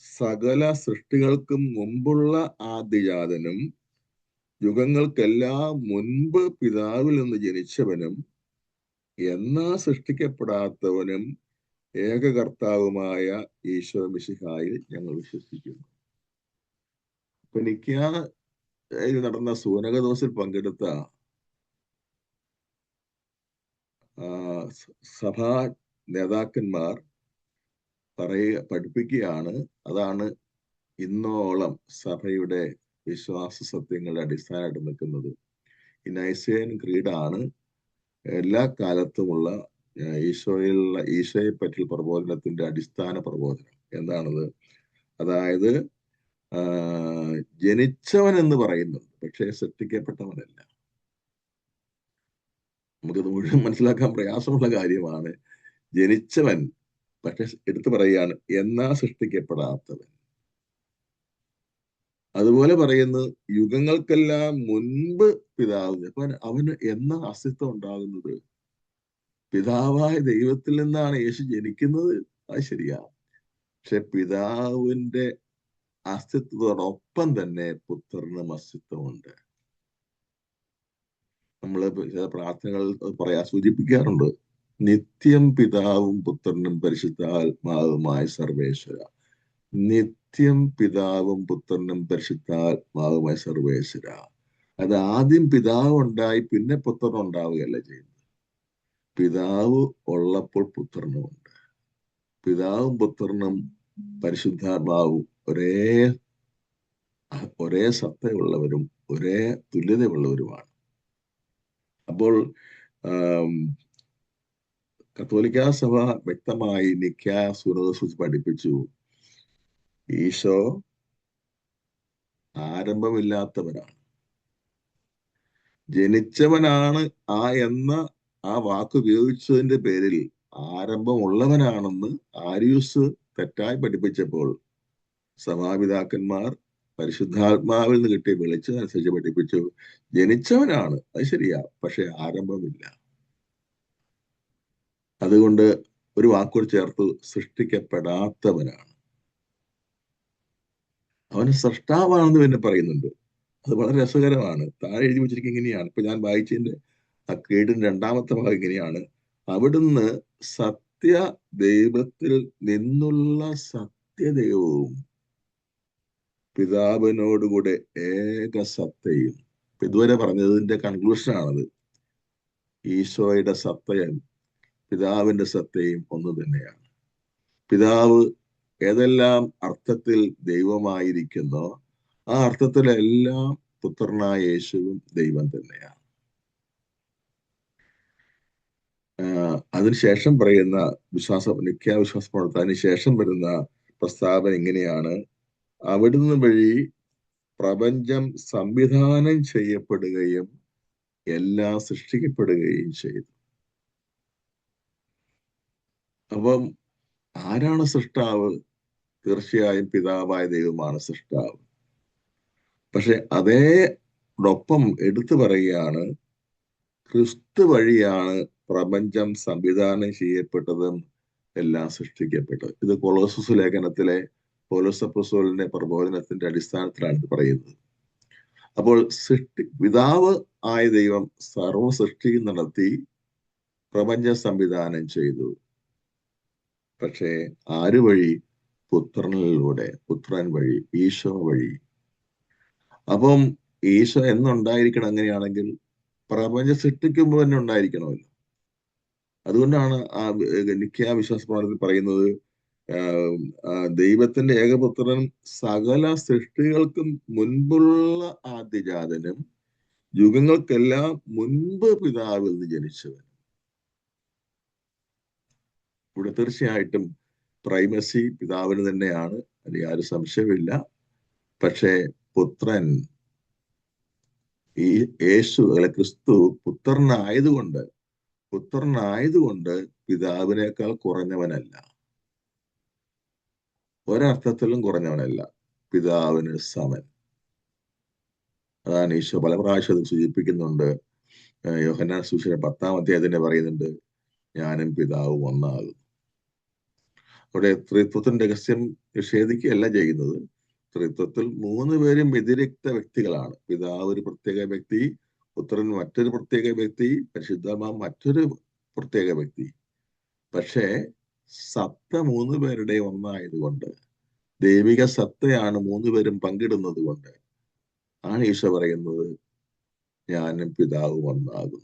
സകല സൃഷ്ടികൾക്കും മുമ്പുള്ള ആദ്യജാതനും യുഗങ്ങൾക്കെല്ലാം മുൻപ് പിതാവിൽ നിന്ന് ജനിച്ചവനും എന്നാ സൃഷ്ടിക്കപ്പെടാത്തവനും ഏകകർത്താവുമായ ഈശോ മിശിഹായിൽ ഞങ്ങൾ വിശ്വസിക്കുന്നു. ഇപ്പൊ നിഖ്യായിൽ നടന്ന സൂനക ദിവസത്തിൽ പങ്കെടുത്ത സഭാ നേതാക്കന്മാർ പഠിപ്പിക്കുകയാണ്, അതാണ് ഇന്നോളം സഭയുടെ വിശ്വാസ സത്യങ്ങളുടെ അടിസ്ഥാനമായിട്ട് നിൽക്കുന്നത്. ഈ നൈസേൻ ക്രീഡാണ് എല്ലാ കാലത്തുമുള്ള ഈശോയെ പറ്റിയ പ്രബോധനത്തിന്റെ അടിസ്ഥാന പ്രബോധനം. എന്താണത്? അതായത് ജനിച്ചവൻ എന്ന് പറയുന്നത് പക്ഷേ സൃഷ്ടിക്കപ്പെട്ടവനല്ല. നമുക്കത് മുഴുവൻ മനസ്സിലാക്കാൻ പ്രയാസമുള്ള കാര്യമാണ്. ജനിച്ചവൻ, പക്ഷെ എടുത്തു പറയുകയാണ് എന്നാ സൃഷ്ടിക്കപ്പെടാത്തവൻ. അതുപോലെ പറയുന്നു യുഗങ്ങൾക്കെല്ലാം മുൻപ് പിതാവ്. അപ്പൊ അവന് എന്നാ അസ്തിത്വം ഉണ്ടാകുന്നത്? പിതാവായ ദൈവത്തിൽ നിന്നാണ് യേശു ജനിക്കുന്നത്, അത് ശരിയാണ്. പക്ഷെ പിതാവിന്റെ അസ്തിത്വത്തോടൊപ്പം തന്നെ പുത്രനും അസ്തിത്വമുണ്ട്. നമ്മള് ചില പ്രാർത്ഥനകൾ സൂചിപ്പിക്കാറുണ്ട്, നിത്യം പിതാവും പുത്രനും പരിശുദ്ധാത്മാവുമായ സർവേശ്വര. നിത്യം പിതാവും പുത്രനും പരിശുദ്ധാത്മാവുമായ സർവേശ്വര. അത് ആദ്യം പിതാവ് ഉണ്ടായി പിന്നെ പുത്രൻ ഉണ്ടാവുകയല്ല ചെയ്യുന്നത്. പിതാവ് ഉള്ളപ്പോൾ പുത്രനുമുണ്ട്. പിതാവും പുത്രനും പരിശുദ്ധാത്മാവും ഒരേ സത്തയുള്ളവരും ഒരേ തുല്യതയുള്ളവരുമാണ്. അപ്പോൾ കത്തോലിക്കാ സഭ വ്യക്തമായി നിക്കാ സുനദോസ് പഠിപ്പിച്ചു, ഈശോ ആരംഭമില്ലാത്തവനാണ്, ജനിച്ചവനാണ് എന്ന ആ വാക്ക് ഉപയോഗിച്ചതിന്റെ പേരിൽ ആരംഭമുള്ളവനാണെന്ന് ആരിയൂസ് തെറ്റായി പഠിപ്പിച്ചപ്പോൾ സഭാപിതാക്കന്മാർ പരിശുദ്ധാത്മാവിൽ നിന്ന് കിട്ടിയ വെളിച്ചമനുസരിച്ച് പഠിപ്പിച്ചു, ജനിച്ചവനാണ്, അത് ശരിയാ, പക്ഷെ ആരംഭമില്ല. അതുകൊണ്ട് ഒരു വാക്കുകൾ ചേർത്ത് സൃഷ്ടിക്കപ്പെടാത്തവനാണ്. അവന് സൃഷ്ടാവാണെന്ന് പിന്നെ പറയുന്നുണ്ട്. അത് വളരെ രസകരമാണ്. താഴെ എഴുതി വെച്ചിരിക്കുന്നത് ഇങ്ങനെയാണ്. ഇപ്പൊ ഞാൻ വായിച്ചതിന്റെ ആ കേടിന്റെ രണ്ടാമത്തെ ഭാഗം ഇങ്ങനെയാണ്: അവിടുന്ന് സത്യ ദൈവത്തിൽ നിന്നുള്ള സത്യദൈവവും പിതാവിനോടുകൂടെ ഏക സത്തയും. ഇതുവരെ പറഞ്ഞതിന്റെ കൺക്ലൂഷനാണത്. ഈശോയുടെ സത്തയും പിതാവിന്റെ സത്തയും ഒന്ന് തന്നെയാണ്. പിതാവ് ഏതെല്ലാം അർത്ഥത്തിൽ ദൈവമായിരിക്കുന്നോ ആ അർത്ഥത്തിലെല്ലാം പുത്രനായ യേശുവും ദൈവം തന്നെയാണ്. അതിനുശേഷം പറയുന്ന നിത്യാവിശ്വാസ പ്രവർത്തനത്തിന് ശേഷം വരുന്ന പ്രസ്താവന ഇങ്ങനെയാണ്: അവിടുന്ന് വഴി പ്രപഞ്ചം സംവിധാനം ചെയ്യപ്പെടുകയും എല്ലാം സൃഷ്ടിക്കപ്പെടുകയും ചെയ്തു. അപ്പം ആരാണ് സൃഷ്ടാവ്? തീർച്ചയായും പിതാവായ ദൈവമാണ് സൃഷ്ടാവ്. പക്ഷെ അതേടൊപ്പം എടുത്തു പറയുകയാണ്, ക്രിസ്തു വഴിയാണ് പ്രപഞ്ചം സംവിധാനം ചെയ്യപ്പെട്ടതും എല്ലാം സൃഷ്ടിക്കപ്പെട്ടത്. ഇത് കൊളോസസ് ലേഖനത്തിലെ പൗലോസ് അപ്പോസ്തലന്റെ പ്രബോധനത്തിന്റെ അടിസ്ഥാനത്തിലാണ് ഇത് പറയുന്നത്. അപ്പോൾ പിതാവ് ആയ ദൈവം സർവ സൃഷ്ടിയും നടത്തി പ്രപഞ്ച സംവിധാനം ചെയ്തു. പക്ഷേ ആര് വഴി? പുത്രൻ വഴി, ഈശോ വഴി. അപ്പം ഈശോ എന്നുണ്ടായിരിക്കണം? അങ്ങനെയാണെങ്കിൽ പ്രപഞ്ച സൃഷ്ടിക്കുമ്പോൾ തന്നെ ഉണ്ടായിരിക്കണമല്ലോ. അതുകൊണ്ടാണ് ആ നിക്കാ വിശ്വാസ പ്രമാണത്തിൽ പറയുന്നത്, ദൈവത്തിന്റെ ഏകപുത്രൻ സകല സൃഷ്ടികൾക്കും മുൻപുള്ള ആദ്യജാതനും യുഗങ്ങൾക്കെല്ലാം മുൻപ് പിതാവിൽ നിന്ന് ജനിച്ചവൻ. ഇവിടെ തീർച്ചയായിട്ടും പ്രൈമസി പിതാവിന് തന്നെയാണ്, അതിൽ യാതൊരു സംശയമില്ല. പക്ഷേ പുത്രൻ, ഈ യേശു അല്ലെ ക്രിസ്തു പുത്രനായതുകൊണ്ട് പിതാവിനേക്കാൾ കുറഞ്ഞവനല്ല, ഒരർത്ഥത്തിലും കുറഞ്ഞവനല്ല, പിതാവിന് സമൻ. അതാണ് ഈശോ പല പ്രാവശ്യം സൂചിപ്പിക്കുന്നുണ്ട്. യോഹന്നാൻ സുവിശേഷം 10-ാം അധ്യായത്തിൽ പറയുന്നുണ്ട്, ഞാനും പിതാവും ഒന്നാകും. അവിടെ ത്രിത്വത്തിന്റെ രഹസ്യം നിഷേധിക്കുകയല്ല ചെയ്യുന്നത്. ത്രിത്വത്തിൽ 3 പേരും വ്യതിരിക്ത വ്യക്തികളാണ്. പിതാവ് ഒരു പ്രത്യേക വ്യക്തി, പുത്രൻ മറ്റൊരു പ്രത്യേക വ്യക്തി, പരിശുദ്ധാത്മാവ് മറ്റൊരു പ്രത്യേക വ്യക്തി. പക്ഷേ സത്ത 3 പേരുടെ ഒന്നായതുകൊണ്ട്, ദൈവിക സത്തയാണ് 3 പേരും പങ്കിടുന്നത് കൊണ്ട് ആണ് ഈശോ പറയുന്നത്, ഞാനും പിതാവും ഒന്നാകും.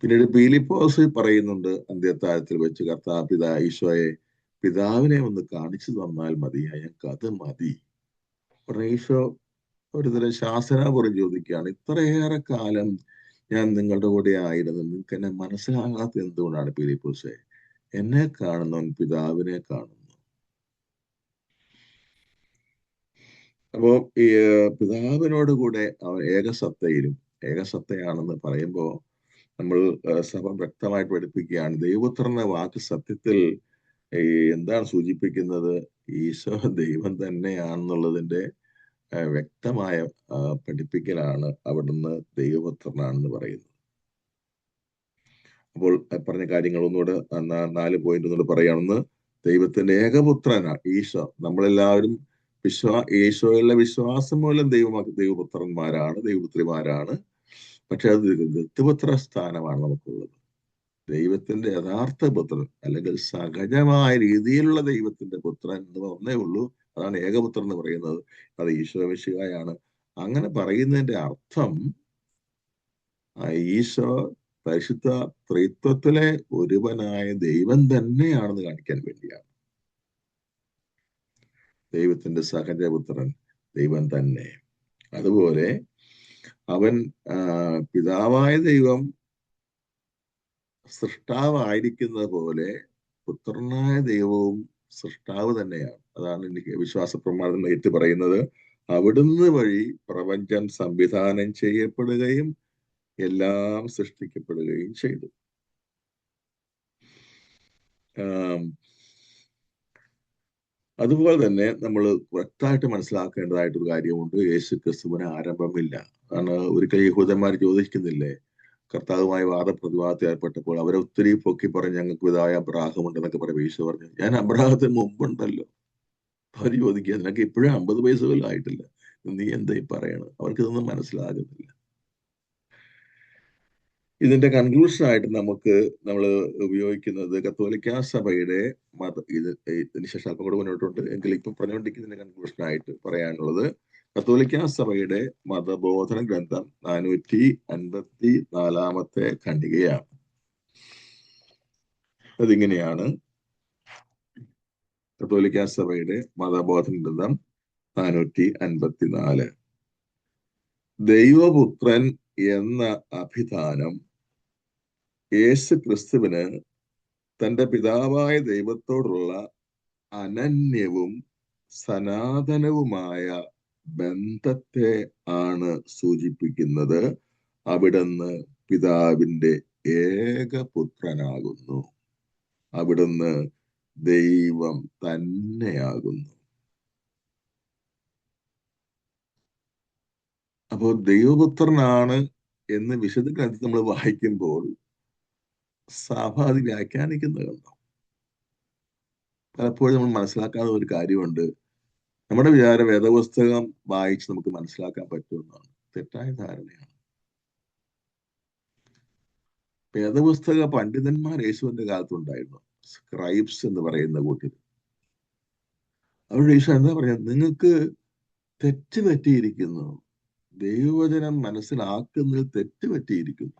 പിന്നീട് പീലിപ്പോസ് പറയുന്നുണ്ട് അന്ത്യത്താഴത്തിൽ വെച്ച്, ഈശോയെ പിതാവിനെ ഒന്ന് കാണിച്ചു തന്നാൽ മതി, ഞങ്ങൾക്ക് അത് മതി. ഈശോ ഒരുതരം ശാസനാപൂർവ്വം ചോദിക്കുകയാണ്, ഇത്രയേറെ കാലം ഞാൻ നിങ്ങളുടെ കൂടെ ആയിരുന്നു, നിങ്ങൾക്ക് എന്നെ മനസ്സിലാകാത്ത എന്തുകൊണ്ടാണ് പീലിപ്പോസെ? എന്നെ കാണുന്നവൻ പിതാവിനെ കാണുന്നു. അപ്പോ ഈ പിതാവിനോട് കൂടെ അവൻ ഏകസത്തയാണെന്ന് പറയുമ്പോൾ നമ്മൾ സഭ വ്യക്തമായിട്ട് പഠിപ്പിക്കുകയാണ്, ദൈവപുത്രന്റെ വാക്ക് സത്യത്തിൽ എന്താണ് സൂചിപ്പിക്കുന്നത്? ഈശോ ദൈവം തന്നെയാണെന്നുള്ളതിന്റെ വ്യക്തമായ പഠിപ്പിക്കലാണ് അവിടുന്ന് ദൈവപുത്രനാണെന്ന് പറയുന്നത്. അപ്പോൾ പറഞ്ഞ കാര്യങ്ങൾ ഒന്നുകൂടെ 4 പോയിന്റ് ഒന്നുകൂടെ പറയുകയാണെന്ന്. ദൈവത്തിന്റെ ഏകപുത്രനാണ് ഈശോ. നമ്മളെല്ലാവരും ഈശോയുള്ള വിശ്വാസം മൂലം ദൈവപുത്രന്മാരാണ്, ദൈവപുത്രിമാരാണ്. പക്ഷെ അത് ദത്തുപുത്ര സ്ഥാനമാണ് നമുക്കുള്ളത്. ദൈവത്തിന്റെ യഥാർത്ഥ പുത്രൻ, അല്ലെങ്കിൽ സഹജമായ രീതിയിലുള്ള ദൈവത്തിന്റെ പുത്രൻ എന്ന് ഒന്നേ ഉള്ളൂ. അതാണ് ഏകപുത്രൻ എന്ന് പറയുന്നത്. അത് ഈശോ മിശിഹായാണ്. അങ്ങനെ പറയുന്നതിന്റെ അർത്ഥം ഈശോ പരിശുദ്ധ ത്രിത്വത്തിലെ ഒരുവനായ ദൈവം തന്നെയാണെന്ന് കാണിക്കാൻ വേണ്ടിയാണ്. ദൈവത്തിന്റെ സഹജപുത്രൻ ദൈവം തന്നെ. അതുപോലെ അവൻ പിതാവായ ദൈവം സൃഷ്ടാവായിരിക്കുന്നത് പോലെ പുത്രനായ ദൈവവും സൃഷ്ടാവ് തന്നെയാണ്. അതാണ് എനിക്ക് വിശ്വാസ പ്രമാണം ഏറ്റു പറയുന്നത്. അവിടുന്ന് വഴി പ്രപഞ്ചം സംവിധാനം ചെയ്യപ്പെടുകയും എല്ലാം സൃഷ്ടിക്കപ്പെടുകയും ചെയ്തു. അതുപോലെ തന്നെ നമ്മൾ വ്യക്തമായിട്ട് മനസ്സിലാക്കേണ്ടതായിട്ടൊരു കാര്യമുണ്ട്. യേശു ക്രിസ്തുവിന് ആരംഭമില്ല. കാരണം ഒരിക്കൽ യഹൂദന്മാർ ചോദിക്കുന്നില്ലേ, കർത്താവുമായി വാദപ്രതിവാദത്തിൽ ഏർപ്പെട്ടപ്പോൾ അവരെ ഒത്തിരി പൊക്കി പറഞ്ഞ് ഞങ്ങൾക്ക് പിതാവായ അബ്രാഹമുണ്ടെന്നൊക്കെ പറയും. യേശു പറഞ്ഞു, ഞാൻ അബ്രാഹത്തിന് മുമ്പുണ്ടല്ലോ. അവർ ചോദിക്കുക, നിനക്ക് ഇപ്പോഴും 50 വയസ്സ് പോലും ആയിട്ടില്ല, നീ എന്തായി പറയണം? അവർക്കിതൊന്നും മനസ്സിലാകുന്നില്ല. ഇതിന്റെ കൺക്ലൂഷനായിട്ട് നമ്മൾ ഉപയോഗിക്കുന്നത് കത്തോലിക്കാ സഭയുടെ ഇതിന് ശേഷം അല്പം കൂടെ മുന്നോട്ടുണ്ട് എങ്കിൽ ഇപ്പം പറഞ്ഞുകൊണ്ടിരിക്കുന്നതിന്റെ കൺക്ലൂഷനായിട്ട് പറയാനുള്ളത്, കത്തോലിക്കാ സഭയുടെ മതബോധന ഗ്രന്ഥം 454 ഖണ്ഡികയാണ്. അതിങ്ങനെയാണ്. കത്തോലിക്കാ സഭയുടെ മതബോധന ഗ്രന്ഥം 454. ദൈവപുത്രൻ എന്ന അഭിധാനം യേശു ക്രിസ്തുവിന് തന്റെ പിതാവായ ദൈവത്തോടുള്ള അനന്യവും സനാതനവുമായ ബന്ധത്തെ ആണ് സൂചിപ്പിക്കുന്നത്. അവിടുന്ന് പിതാവിന്റെ ഏകപുത്രനാകുന്നു. അവിടുന്ന് ദൈവം തന്നെയാകുന്നു. അപ്പോൾ ദൈവപുത്രനാണ് എന്ന് വിശുദ്ധ ഗ്രന്ഥത്തിൽ നമ്മൾ വായിക്കുമ്പോൾ സഭ അത് വ്യാഖ്യാനിക്കുന്നതുണ്ടോ? പലപ്പോഴും നമ്മൾ മനസ്സിലാക്കാത്ത ഒരു കാര്യമുണ്ട്. നമ്മുടെ വിചാരം വേദപുസ്തകം വായിച്ച് നമുക്ക് മനസ്സിലാക്കാൻ പറ്റുമെന്നാണ്. തെറ്റായ ധാരണയാണ്. വേദപുസ്തക പണ്ഡിതന്മാർ യേശുവിന്റെ കാലത്തുണ്ടായിരുന്നു, സ്ക്രൈബ്സ് എന്ന് പറയുന്ന കൂട്ടർ. അവരുടെ യേശു എന്താ പറയാ, നിങ്ങൾക്ക് തെറ്റ് പറ്റിയിരിക്കുന്നു, ദൈവവചനം മനസ്സിലാക്കുന്നതിൽ തെറ്റ് പറ്റിയിരിക്കുന്നു.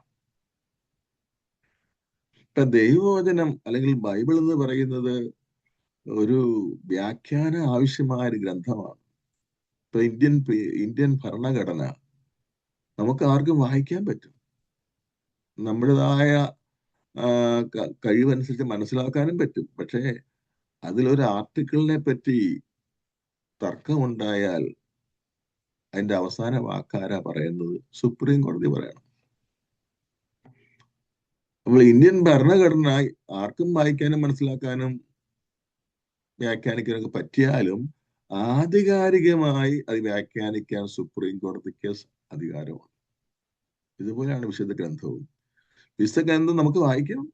ഇപ്പൊ ദൈവവചനം അല്ലെങ്കിൽ ബൈബിൾ എന്ന് പറയുന്നത് ഒരു വ്യാഖ്യാന ആവശ്യമായ ഒരു ഗ്രന്ഥമാണ്. ഇപ്പൊ ഇന്ത്യൻ ഭരണഘടന നമുക്ക് ആർക്കും വായിക്കാൻ പറ്റും, നമ്മുടേതായ കഴിവനുസരിച്ച് മനസ്സിലാക്കാനും പറ്റും. പക്ഷേ അതിലൊരു ആർട്ടിക്കിളിനെ പറ്റി തർക്കമുണ്ടായാൽ അതിന്റെ അവസാന വാക്കാരാ പറയുന്നത്? സുപ്രീം കോടതി പറയണം. അപ്പോൾ ഇന്ത്യൻ ഭരണഘടന ആർക്കും വായിക്കാനും മനസ്സിലാക്കാനും വ്യാഖ്യാനിക്കാനൊക്കെ പറ്റിയാലും ആധികാരികമായി അത് വ്യാഖ്യാനിക്കാൻ സുപ്രീം കോടതിക്ക് അധികാരമാണ്. ഇതുപോലെയാണ് വിശുദ്ധ ഗ്രന്ഥവും. വിശുദ്ധ ഗ്രന്ഥം നമുക്ക് വായിക്കാം.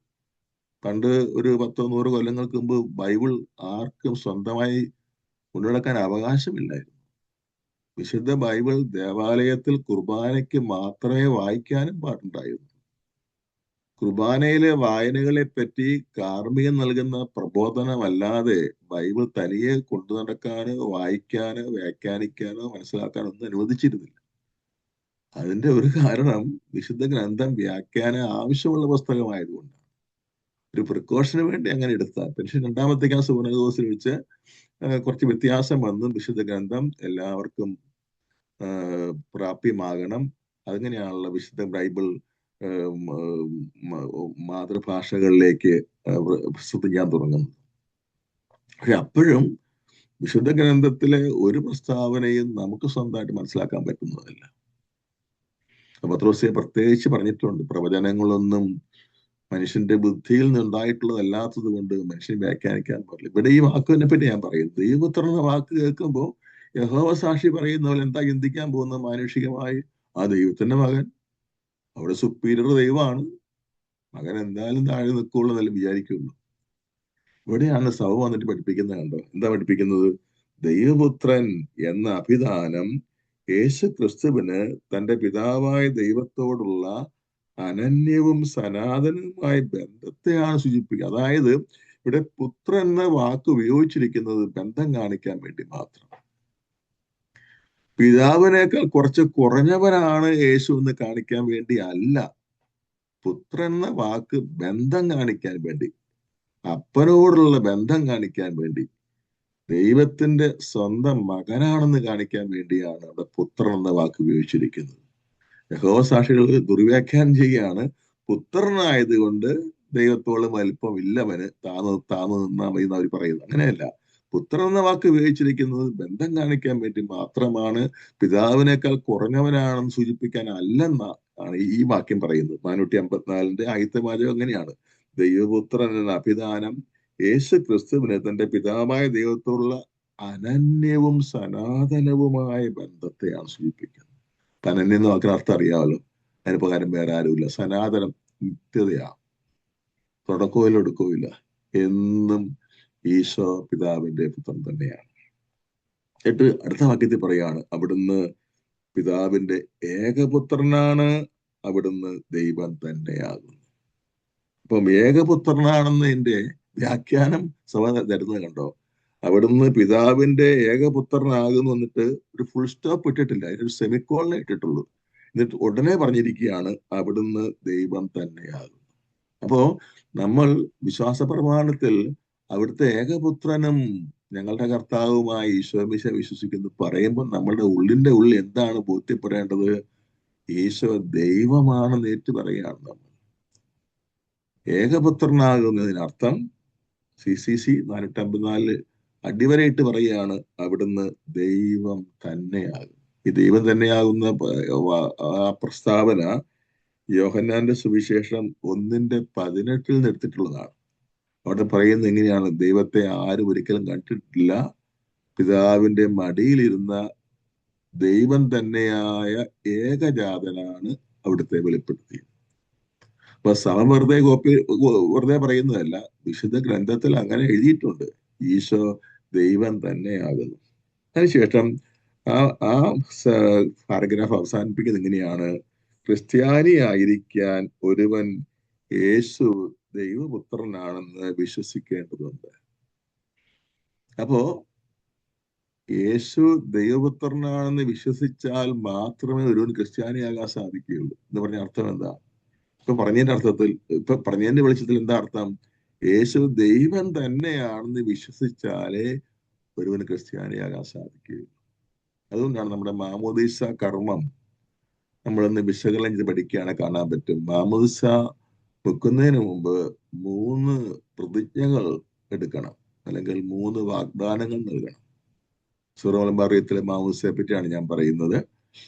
പണ്ട് ഒരു 100-100 കൊല്ലങ്ങൾക്ക് മുമ്പ് ബൈബിൾ ആർക്കും സ്വന്തമായി കൊണ്ടുനടക്കാൻ അവകാശമില്ലായിരുന്നു. വിശുദ്ധ ബൈബിൾ ദേവാലയത്തിൽ കുർബാനയ്ക്ക് മാത്രമേ വായിക്കാനും പാടുണ്ടായിരുന്നു. കുർബാനയിലെ വായനകളെ പറ്റി കാർമ്മികം നൽകുന്ന പ്രബോധനമല്ലാതെ ബൈബിൾ തനിയെ കൊണ്ടു നടക്കാനോ വായിക്കാനോ വ്യാഖ്യാനിക്കാനോ മനസ്സിലാക്കാനോ ഒന്നും അനുവദിച്ചിരുന്നില്ല. അതിന്റെ ഒരു കാരണം വിശുദ്ധ ഗ്രന്ഥം വ്യാഖ്യാന ആവശ്യമുള്ള പുസ്തകമായതുകൊണ്ടാണ്. ഒരു പ്രിക്കോഷന് വേണ്ടി അങ്ങനെ എടുത്താൽ. പക്ഷെ രണ്ടാമത്തെ സുവർണദോസിൽ വെച്ച് കുറച്ച് വ്യത്യാസം വന്നു. വിശുദ്ധ ഗ്രന്ഥം എല്ലാവർക്കും പ്രാപ്യമാകണം. അതിങ്ങനെയാണല്ലോ വിശുദ്ധ ബൈബിൾ മാതൃഭാഷകളിലേക്ക് പ്രസിദ്ധിക്കാൻ തുടങ്ങുന്നത്. പക്ഷെ അപ്പോഴും വിശുദ്ധ ഗ്രന്ഥത്തിലെ ഒരു പ്രസ്താവനയും നമുക്ക് സ്വന്തമായിട്ട് മനസ്സിലാക്കാൻ പറ്റുന്നതല്ല. പത്രോസെ പ്രത്യേകിച്ച് പറഞ്ഞിട്ടുണ്ട്, പ്രവചനങ്ങളൊന്നും മനുഷ്യന്റെ ബുദ്ധിയിൽ നിന്നുണ്ടായിട്ടുള്ളതല്ലാത്തത് കൊണ്ട് മനുഷ്യൻ വ്യാഖ്യാനിക്കാൻ പാടില്ല. ഇവിടെ ഈ വാക്കിനെ പറ്റി ഞാൻ പറയുന്നത്, ദൈവപുത്രൻ എന്ന വാക്ക് കേൾക്കുമ്പോൾ യഹോവ സാക്ഷി പറയുന്ന പോലെ എന്താ ചിന്തിക്കാൻ പോകുന്ന? മാനുഷികമായി ആ ദൈവത്തിന്റെ മകൻ, അവിടെ സുപ്പീരിയർ ദൈവമാണ്, മകൻ എന്തായാലും താഴെ നിൽക്കുള്ളൂ എന്നല്ലേ വിചാരിക്കുള്ളൂ. ഇവിടെയാണ് സഭ വന്നിട്ട് പഠിപ്പിക്കുന്നത്. കണ്ടോ എന്താ പഠിപ്പിക്കുന്നത്? ദൈവപുത്രൻ എന്ന അഭിധാനം യേശു ക്രിസ്തുവിന് തന്റെ പിതാവായ ദൈവത്തോടുള്ള അനന്യവും സനാതനവുമായ ബന്ധത്തെയാണ് സൂചിപ്പിക്കുക. അതായത് ഇവിടെ പുത്രൻ എന്ന വാക്ക് ഉപയോഗിച്ചിരിക്കുന്നത് ബന്ധം കാണിക്കാൻ വേണ്ടി മാത്രം. പിതാവിനേക്കാൾ കുറച്ച് കുറഞ്ഞവനാണ് യേശു എന്ന് കാണിക്കാൻ വേണ്ടി അല്ല. പുത്രൻ എന്ന വാക്ക് ബന്ധം കാണിക്കാൻ വേണ്ടി, അപ്പനോടുള്ള ബന്ധം കാണിക്കാൻ വേണ്ടി, ദൈവത്തിന്റെ സ്വന്തം മകനാണെന്ന് കാണിക്കാൻ വേണ്ടിയാണ് അവിടെ പുത്രൻ എന്ന വാക്ക് ഉപയോഗിച്ചിരിക്കുന്നത്. യഹോവ സാക്ഷികൾ ദുർവ്യാഖ്യാനം ചെയ്യുകയാണ്, പുത്രനായതുകൊണ്ട് ദൈവത്തോളം വലിപ്പം ഇല്ലവന്, താന്നു നിന്നാ മതി എന്ന് അവർ പറയുന്നത്. അങ്ങനെയല്ല. പുത്രൻ എന്ന വാക്ക് ഉപയോഗിച്ചിരിക്കുന്നത് ബന്ധം കാണിക്കാൻ വേണ്ടി മാത്രമാണ്, പിതാവിനേക്കാൾ കുറഞ്ഞവനാണെന്ന് സൂചിപ്പിക്കാൻ അല്ലെന്ന ആണ് ഈ വാക്യം പറയുന്നത്. 454 ആദ്യത്തെ വാചകം അങ്ങനെയാണ്. ദൈവപുത്രൻ എന്ന അഭിധാനം യേശു ക്രിസ്തുവിനെ തന്റെ പിതാവായ ദൈവത്തോടുള്ള അനന്യവും സനാതനവുമായ ബന്ധത്തെയാണ് സൂചിപ്പിക്കുന്നത്. അനന്യം എന്ന വാക്കിന് അർത്ഥം അറിയാമല്ലോ. അതിന് പകരം വേറെ ആരുമില്ല. സനാതനം, നിത്യതയാണ്, തുടക്കവും ഒടുക്കവും ഇല്ല. എന്നും ഈശോ പിതാവിന്റെ പുത്രൻ തന്നെയാണ്. എന്നിട്ട് അടുത്ത വാക്യത്തിൽ പറയാണ്, അവിടുന്ന് പിതാവിന്റെ ഏകപുത്രനാണ്, അവിടുന്ന് ദൈവം തന്നെയാകുന്നു. അപ്പം ഏകപുത്രനാണെന്നതിന്റെ വ്യാഖ്യാനം സഭ തരുന്നത് കണ്ടോ? അവിടുന്ന് പിതാവിന്റെ ഏകപുത്രനാകുന്നു എന്നിട്ട് ഒരു ഫുൾ സ്റ്റോപ്പ് ഇട്ടിട്ടില്ല, അതിനൊരു സെമിക്കോളിനെ ഇട്ടിട്ടുള്ളൂ. എന്നിട്ട് ഉടനെ പറഞ്ഞിരിക്കുകയാണ് അവിടുന്ന് ദൈവം തന്നെയാകുന്നു. അപ്പോ നമ്മൾ വിശ്വാസ പ്രമാണത്തിൽ അവിടുത്തെ ഏകപുത്രനും ഞങ്ങളുടെ കർത്താവുമായി ഈശോമിശ വിശ്വസിക്കുന്നു പറയുമ്പോൾ നമ്മളുടെ ഉള്ളിന്റെ ഉള്ളിൽ എന്താണ് ബോധ്യപ്പെടേണ്ടത്? ഈശോ ദൈവമാണെന്ന് ഏറ്റു പറയുകയാണ് നമ്മൾ. ഏകപുത്രനാകുന്നതിനർത്ഥം CCC 454 അടിവരയിട്ട് പറയുകയാണ് അവിടുന്ന് ദൈവം തന്നെയാകും. ഈ ദൈവം തന്നെയാകുന്ന ആ പ്രസ്താവന യോഹന്നാന്റെ സുവിശേഷം 1:18 എടുത്തിട്ടുള്ളതാണ്. അവിടെ പറയുന്നത് എങ്ങനെയാണ്? ദൈവത്തെ ആരും ഒരിക്കലും കണ്ടിട്ടില്ല, പിതാവിന്റെ മടിയിലിരുന്ന ദൈവം തന്നെയായ ഏകജാതനാണ് അവിടുത്തെ വെളിപ്പെടുത്തിയത്. അപ്പൊ സഭ വെറുതെ പറയുന്നതല്ല, വിശുദ്ധ ഗ്രന്ഥത്തിൽ അങ്ങനെ എഴുതിയിട്ടുണ്ട്, ഈശോ ദൈവം തന്നെയാകുന്നു. അതിനുശേഷം ആ പാരഗ്രാഫ് അവസാനിപ്പിക്കുന്നത് എങ്ങനെയാണ്? ക്രിസ്ത്യാനിയായിരിക്കാൻ ഒരുവൻ യേശു ദൈവപുത്രനാണെന്ന് വിശ്വസിക്കേണ്ടതുണ്ട്. അപ്പോ യേശു ദൈവപുത്രനാണെന്ന് വിശ്വസിച്ചാൽ മാത്രമേ ഒരുവൻ ക്രിസ്ത്യാനിയാകാൻ സാധിക്കുകയുള്ളൂ എന്ന് പറഞ്ഞ അർത്ഥം എന്താ? ഇപ്പൊ പറഞ്ഞതിന്റെ വെളിച്ചത്തിൽ എന്താ അർത്ഥം? യേശു ദൈവം തന്നെയാണെന്ന് വിശ്വസിച്ചാലേ ഒരുവന് ക്രിസ്ത്യാനിയാകാൻ സാധിക്കുകയുള്ളൂ. അതുകൊണ്ടാണ് നമ്മുടെ മാമോദീസ കർമ്മം നമ്മളൊന്ന് വിശകലനം ചെയ്ത് പഠിക്കുകയാണ് കാണാൻ പറ്റും. മാമോദീസ വെക്കുന്നതിന് മുമ്പ് 3 പ്രതിജ്ഞകൾ എടുക്കണം, അല്ലെങ്കിൽ 3 വാഗ്ദാനങ്ങൾ നൽകണം. സൂറ മലബാറിയത്തിലെ മാമോദീസയെ പറ്റിയാണ് ഞാൻ പറയുന്നത്.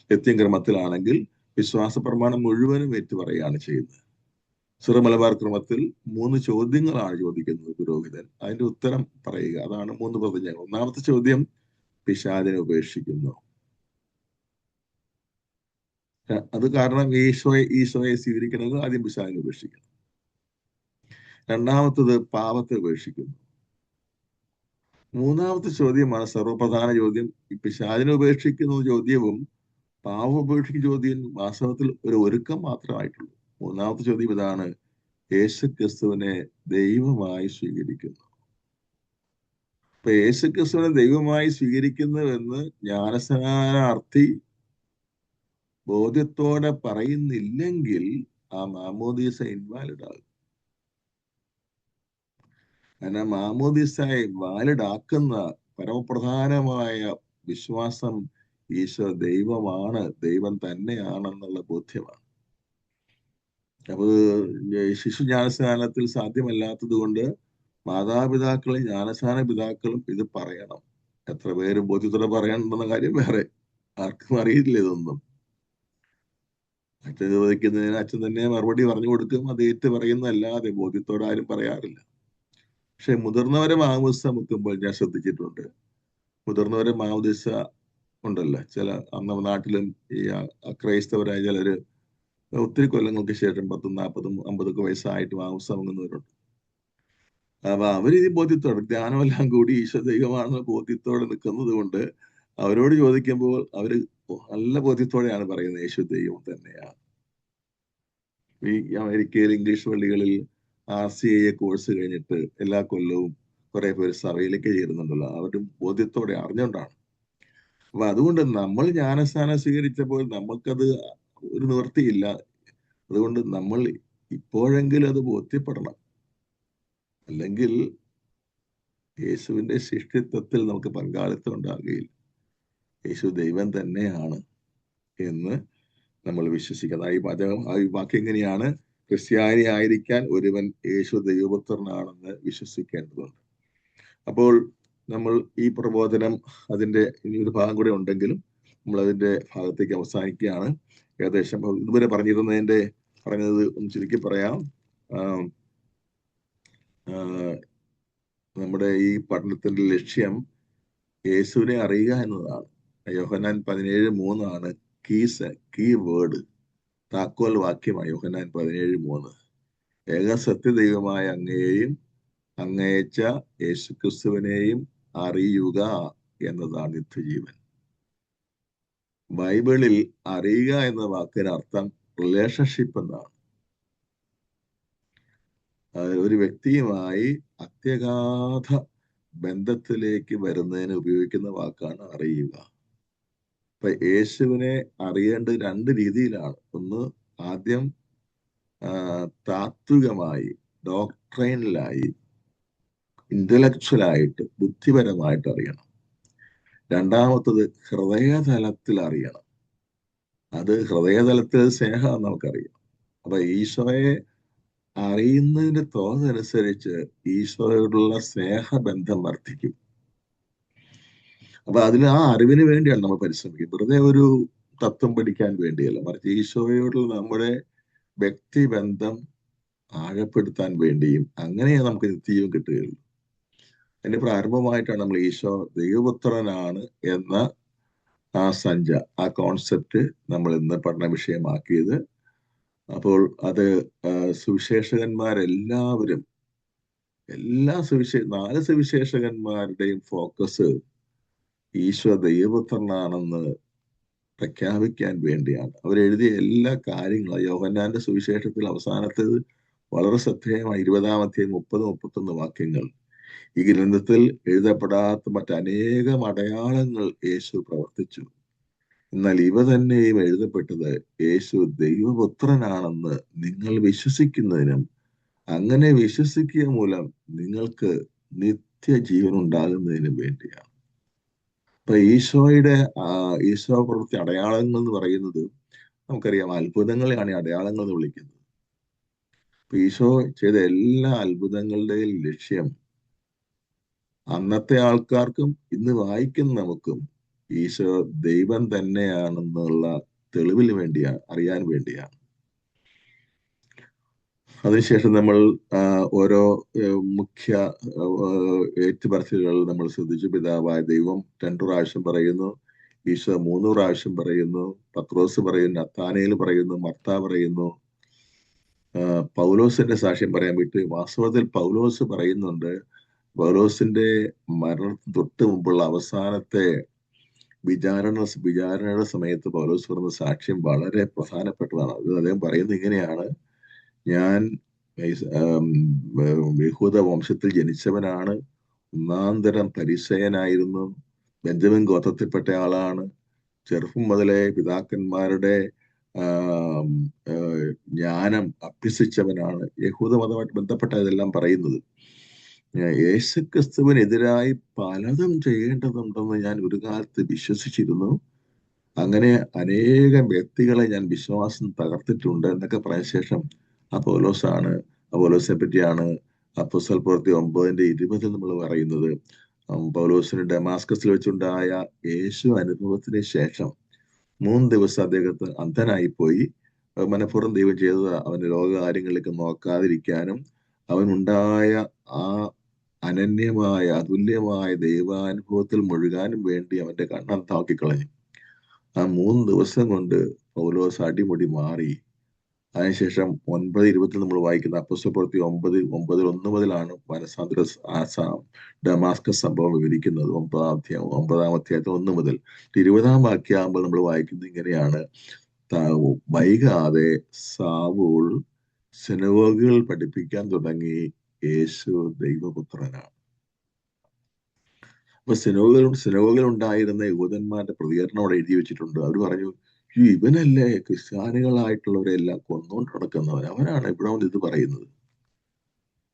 നിത്യം ക്രമത്തിലാണെങ്കിൽ വിശ്വാസ പ്രമാണം മുഴുവനും ഏറ്റു പറയുകയാണ് ചെയ്യുന്നത്. സൂറ മലബാർ ക്രമത്തിൽ 3 ചോദ്യങ്ങളാണ് ചോദിക്കുന്നത് പുരോഹിതൻ. അതിന്റെ ഉത്തരം പറയുക. അതാണ് 3 പ്രതിജ്ഞകൾ. ഒന്നാമത്തെ ചോദ്യം, പിശാചിനെ ഉപേക്ഷിക്കുന്നു. അത് കാരണം ഈശോയെ സ്വീകരിക്കണമെങ്കിൽ ആദ്യം പിശാചിനെ ഉപേക്ഷിക്കണം. രണ്ടാമത്തത്, പാപത്തെ ഉപേക്ഷിക്കുന്നു. മൂന്നാമത്തെ ചോദ്യമാണ് സർവപ്രധാന ചോദ്യം. ഈ പിശാചിനെ ഉപേക്ഷിക്കുന്ന ചോദ്യവും പാപം ഉപേക്ഷിക്കുന്ന ചോദ്യം വാസ്തവത്തിൽ ഒരു ഒരുക്കം മാത്രമായിട്ടുള്ളൂ. മൂന്നാമത്തെ ചോദ്യം ഇതാണ്, യേശു ക്രിസ്തുവിനെ ദൈവമായി സ്വീകരിക്കുന്നു. അപ്പൊ യേശു ക്രിസ്തുവിനെ ദൈവമായി സ്വീകരിക്കുന്നുവെന്ന് ജ്ഞാനസ്നാനാർത്ഥി ബോധ്യത്തോടെ പറയുന്നില്ലെങ്കിൽ ആ മാമോദീസ ഇൻവാലിഡ് ആകും. കാരണം മാമോദീസയെ വാലിഡ് ആക്കുന്ന പരമപ്രധാനമായ വിശ്വാസം ഈശോ ദൈവമാണ്, ദൈവം തന്നെയാണെന്നുള്ള ബോധ്യമാണ്. അപ്പൊ ശിശു ജ്ഞാനസ്നാനത്തിൽ സാധ്യമല്ലാത്തത് കൊണ്ട് മാതാപിതാക്കളും ജ്ഞാനസ്നാന പിതാക്കളും ഇത് പറയണം. എത്ര പേര് ബോധ്യത്തോടെ പറയണമെന്ന കാര്യം വേറെ, ആർക്കും അറിയില്ല ഇതൊന്നും. അച്ഛൻ ചോദിക്കുന്നതിന് അച്ഛൻ തന്നെ മറുപടി പറഞ്ഞു കൊടുക്കും, അത് ഏറ്റു പറയുന്നതല്ലാതെ ബോധ്യത്തോടെ ആരും പറയാറില്ല. പക്ഷെ മുതിർന്നവരെ മാമോദിസ മുക്കുമ്പോൾ ഞാൻ ശ്രദ്ധിച്ചിട്ടുണ്ട്, മുതിർന്നവരെ മാമോദിസ ഉണ്ടല്ലോ, ചില നമ്മുടെ നാട്ടിലും ഈ ക്രൈസ്തവരായ ചിലര് ഒത്തിരി കൊല്ലങ്ങൾക്ക് ശേഷം 10, 40, 50 വയസ്സായിട്ട് മാമോദിസ മുങ്ങുന്നവരുണ്ട്. അപ്പൊ അവര് ഈ ബോധ്യത്തോടെ, ധ്യാനമെല്ലാം കൂടി ഈശോ ദൈവമാണെന്ന ബോധ്യത്തോടെ നിൽക്കുന്നത് കൊണ്ട് അവരോട് ചോദിക്കുമ്പോൾ അവര് നല്ല ബോധ്യത്തോടെയാണ് പറയുന്നത് യേശു ദൈവം തന്നെയാണ്. ഈ അമേരിക്കയിൽ ഇംഗ്ലീഷ് പള്ളികളിൽ RCIA കോഴ്സ് കഴിഞ്ഞിട്ട് എല്ലാ കൊല്ലവും കുറെ പേര് സഭയിലേക്ക് ചേരുന്നുണ്ടല്ലോ, അവരും ബോധ്യത്തോടെ അറിഞ്ഞുകൊണ്ടാണ്. അപ്പൊ അതുകൊണ്ട് നമ്മൾ ജ്ഞാനസ്നാനം സ്വീകരിച്ചപ്പോൾ നമ്മൾക്കത് ഒരു നിവൃത്തിയില്ല. അതുകൊണ്ട് നമ്മൾ ഇപ്പോഴെങ്കിലും അത് ബോധ്യപ്പെടണം. അല്ലെങ്കിൽ യേശുവിന്റെ ശിഷ്യത്വത്തിൽ നമുക്ക് പങ്കാളിത്തം ഉണ്ടാകുകയില്ല. യേശു ദൈവം തന്നെയാണ് എന്ന് നമ്മൾ വിശ്വസിക്കുന്നത്. ഈ വാക്യം എങ്ങനെയാണ്? ക്രിസ്ത്യാനി ആയിരിക്കാൻ ഒരുവൻ യേശു ദൈവപുത്രനാണെന്ന് വിശ്വസിക്കേണ്ടതുണ്ട്. അപ്പോൾ നമ്മൾ ഈ പ്രബോധനം, അതിന്റെ ഇനിയൊരു ഭാഗം കൂടെ ഉണ്ടെങ്കിലും നമ്മൾ അതിന്റെ ഭാഗത്തേക്ക് അവസാനിക്കുകയാണ്. ഏകദേശം ഇതുവരെ പറഞ്ഞത് ഒന്ന് ചുരുക്കി പറയാം. നമ്മുടെ ഈ പഠനത്തിന്റെ ലക്ഷ്യം യേശുവിനെ അറിയുക എന്നതാണ്. യോഹന്നാൻ 17:3 കീ വേർഡ്, താക്കോൽ വാക്യമാണ് യോഹന്നാൻ 17:3. ഏക സത്യദൈവമായ അങ്ങയെയും അങ്ങയച്ച യേശുക്രിസ്തുവിനെയും അറിയുക എന്നതാണ് നിത്യജീവൻ. ബൈബിളിൽ അറിയുക എന്ന വാക്കിന് അർത്ഥം റിലേഷൻഷിപ്പ് എന്നാണ്. ഒരു വ്യക്തിയുമായി അത്യഗാധ ബന്ധത്തിലേക്ക് വരുന്നതിന് ഉപയോഗിക്കുന്ന വാക്കാണ് അറിയുക. അപ്പൊ യേശുവിനെ അറിയേണ്ടത് രണ്ട് രീതിയിലാണ്. ഒന്ന്, ആദ്യം താത്വികമായി, ഡോക്ട്രൈനിലായി, ഇന്റലക്ച്വലായിട്ട്, ബുദ്ധിപരമായിട്ട് അറിയണം. രണ്ടാമത്തത് ഹൃദയതലത്തിൽ അറിയണം. അത് ഹൃദയതലത്തിൽ സ്നേഹം നമുക്കറിയാം. അപ്പൊ ഈശോയെ അറിയുന്നതിന്റെ തോതനുസരിച്ച് ഈശോയോടുള്ള സ്നേഹബന്ധം വർദ്ധിക്കും. അപ്പൊ അതിന് ആ അറിവിന് വേണ്ടിയാണ് നമ്മൾ പരിശ്രമിക്കുന്നത്. വെറുതെ ഒരു തത്വം പഠിക്കാൻ വേണ്ടിയല്ല, മറിച്ച് ഈശോയോടുള്ള നമ്മുടെ വ്യക്തിബന്ധം ആഴപ്പെടുത്താൻ വേണ്ടിയും അങ്ങനെ നമുക്ക് നിത്യജീവൻ കിട്ടുകയുള്ളൂ. അതിന്റെ പ്രാരംഭമായിട്ടാണ് നമ്മൾ ഈശോ ദൈവപുത്രനാണ് എന്ന ആ കോൺസെപ്റ്റ് നമ്മൾ ഇന്ന് പഠന വിഷയമാക്കിയത്. അപ്പോൾ അത് സുവിശേഷകന്മാരെല്ലാവരും, 4 സുവിശേഷകന്മാരുടെയും ഫോക്കസ് ഈശോ ദൈവപുത്രനാണെന്ന് പ്രഖ്യാപിക്കാൻ വേണ്ടിയാണ്. അവരെഴുതിയ എല്ലാ കാര്യങ്ങളും, യോഹന്നാന്റെ സുവിശേഷത്തിൽ അവസാനത്തേത് വളരെ ശ്രദ്ധേയമായ 20-ാം അധ്യായം 30-31 വാക്യങ്ങൾ. ഈ ഗ്രന്ഥത്തിൽ എഴുതപ്പെടാത്ത മറ്റനേകം അടയാളങ്ങൾ യേശു പ്രവർത്തിച്ചു, എന്നാൽ ഇവ തന്നെയും എഴുതപ്പെട്ടത് യേശു ദൈവപുത്രനാണെന്ന് നിങ്ങൾ വിശ്വസിക്കുന്നതിനും അങ്ങനെ വിശ്വസിക്കുക മൂലം നിങ്ങൾക്ക് നിത്യജീവൻ ഉണ്ടാകുന്നതിനും വേണ്ടിയാണ്. അപ്പൊ ഈശോ പ്രവൃത്തി അടയാളങ്ങൾ എന്ന് പറയുന്നത് നമുക്കറിയാം, അത്ഭുതങ്ങളെയാണ് ഈ അടയാളങ്ങൾ എന്ന് വിളിക്കുന്നത്. അപ്പൊ ഈശോ ചെയ്ത എല്ലാ അത്ഭുതങ്ങളുടെയും ലക്ഷ്യം അന്നത്തെ ആൾക്കാർക്കും ഇന്ന് വായിക്കുന്ന നമുക്കും ഈശോ ദൈവം തന്നെയാണെന്നുള്ള തെളിവിന് വേണ്ടിയാണ്, അറിയാൻ വേണ്ടിയാണ്. അതിനുശേഷം നമ്മൾ ഓരോ മുഖ്യ ഏറ്റുപറച്ചിലുകൾ നമ്മൾ ശ്രദ്ധിച്ചു. പിതാവായ ദൈവം 2 പ്രാവശ്യം പറയുന്നു, ഈശോ 3 പ്രാവശ്യം പറയുന്നു, പത്രോസ് പറയുന്നു, നത്താനേൽ പറയുന്നു, മർത്ത പറയുന്നു. പൗലോസിന്റെ സാക്ഷ്യം പറയാൻ വിട്ട്, വാസ്തവത്തിൽ പൗലോസ് പറയുന്നുണ്ട്. പൗലോസിന്റെ മരണത്തിന് തൊട്ട് മുമ്പുള്ള അവസാനത്തെ വിചാരണയുടെ സമയത്ത് പൗലോസ് പറഞ്ഞ സാക്ഷ്യം വളരെ പ്രധാനപ്പെട്ടതാണ്. അത് അദ്ദേഹം പറയുന്നത് ഇങ്ങനെയാണ്: ഞാൻ യഹൂദ വംശത്തിൽ ജനിച്ചവനാണ്, ഒന്നാന്തരം പരിസയനായിരുന്നു, ബെഞ്ചമിൻ ഗോത്രത്തിൽപ്പെട്ട ആളാണ്, ചെറുപ്പം മുതലേ പിതാക്കന്മാരുടെ ജ്ഞാനം അഭ്യസിച്ചവനാണ്. യഹൂദ മതമായിട്ട് ബന്ധപ്പെട്ട ഇതെല്ലാം പറയുന്നത്. യേശുക്രിസ്തുവിനെതിരായി പലതും ചെയ്യേണ്ടതുണ്ടെന്ന് ഞാൻ ഒരു കാലത്ത് വിശ്വസിച്ചിരുന്നു. അങ്ങനെ അനേകം വ്യക്തികളെ ഞാൻ വിശ്വാസം തകർത്തിട്ടുണ്ട് എന്നൊക്കെ പറഞ്ഞ ശേഷം പൗലോസിനെ പറ്റിയാണ് അപ്പോസ്തല പ്രവൃത്തി 9:20 നമ്മൾ പറയുന്നത്. പൗലോസിന് ഡമാസ്കസിൽ വെച്ചുണ്ടായ യേശു അനുഭവത്തിന് ശേഷം 3 ദിവസം അദ്ദേഹത്തിന് അന്ധനായിപ്പോയി. മനഃപൂർവ്വം ദൈവം ചെയ്തത് അവന്റെ ലോകകാര്യങ്ങളിലേക്ക് നോക്കാതിരിക്കാനും അവനുണ്ടായ ആ അനന്യമായ അതുല്യമായ ദൈവാനുഭവത്തിൽ മുഴുകാനും വേണ്ടി അവന്റെ കണ്ണന്താക്കിക്കളഞ്ഞു. ആ 3 ദിവസം കൊണ്ട് പൗലോസ് അടിമുടി മാറി. അതിനുശേഷം 9:20 നമ്മൾ വായിക്കുന്ന അപ്പോസ്തല പ്രവൃത്തി 9:1 മുതലാണ് ഡമാസ്കസ് സംഭവം വിവരിക്കുന്നത്. 9-ാം അധ്യായത്തിൽ 1 മുതൽ 20-ാം വാക്യമാകുമ്പോൾ നമ്മൾ വായിക്കുന്നത് ഇങ്ങനെയാണ്: വൈകാതെ സാവൂൾ സിനഗോഗുകൾ പഠിപ്പിക്കാൻ തുടങ്ങി, യേശു ദൈവപുത്രനാണ്. അപ്പൊ സിനഗോഗിൽ ഉണ്ടായിരുന്ന യഹൂദന്മാരുടെ പ്രതികരണം അവിടെ എഴുതി വെച്ചിട്ടുണ്ട്. അവർ പറഞ്ഞു, ഇവനല്ലേ ക്രിസ്ത്യാനികളായിട്ടുള്ളവരെല്ലാം കൊന്നുകൊണ്ട് നടക്കുന്നവൻ, അവനാണ് ഇവിടെ വന്ന് ഇത് പറയുന്നത്.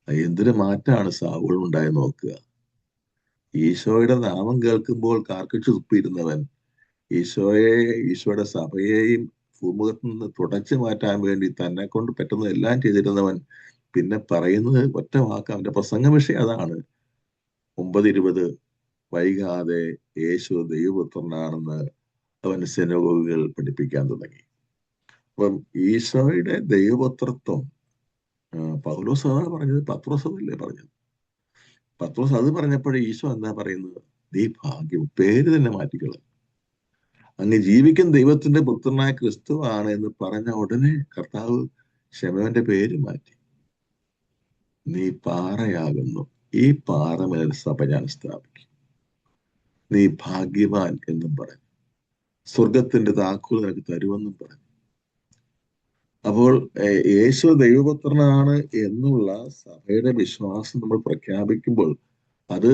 എന്തൊരു മാറ്റാണ് സാവുകൾ ഉണ്ടായി നോക്കുക. ഈശോയുടെ നാമം കേൾക്കുമ്പോൾ കാർക്കിച്ചു തുപ്പിയിരുന്നവൻ ഈശോയുടെ സഭയെയും ഭൂമുഖത്ത് നിന്ന് തുടച്ചു മാറ്റാൻ വേണ്ടി തന്നെ കൊണ്ട് പറ്റുന്ന എല്ലാം ചെയ്തിരുന്നവൻ പിന്നെ പറയുന്നത് ഒറ്റ വാക്ക്, അവന്റെ പ്രസംഗ വിഷയം അതാണ്. 9:20 വൈകാതെ യേശു ദൈവപുത്രനാണെന്ന് അവൻ സിനഗോഗുകൾ പഠിപ്പിക്കാൻ തുടങ്ങി. അപ്പം ഈശോയുടെ ദൈവപുത്രത്വം പൗലോസ് അതാണ് പറഞ്ഞത്, പത്രോസ് അതല്ലേ പറഞ്ഞത്. പത്രോസ് അത് പറഞ്ഞപ്പോഴേ ഈശോ എന്താ പറയുന്നത്? നീ ഭാഗ്യം, പേര് തന്നെ മാറ്റിക്കളയും. അങ്ങ് ജീവിക്കുന്ന ദൈവത്തിന്റെ പുത്രനായ ക്രിസ്തു ആണ് എന്ന് പറഞ്ഞ ഉടനെ കർത്താവ് ശമയോന്റെ പേര് മാറ്റി. നീ പാറയാകുന്നു, ഈ പാറമേൽ സഭ ഞാൻ സ്ഥാപിക്കും. നീ ഭാഗ്യവാൻ എന്നും പറഞ്ഞു. സ്വർഗത്തിന്റെ താക്കോൽ നിനക്ക് തരുമെന്നും പറഞ്ഞു. അപ്പോൾ യേശു ദൈവപുത്രനാണ് എന്നുള്ള സഭയുടെ വിശ്വാസം നമ്മൾ പ്രഖ്യാപിക്കുമ്പോൾ അത്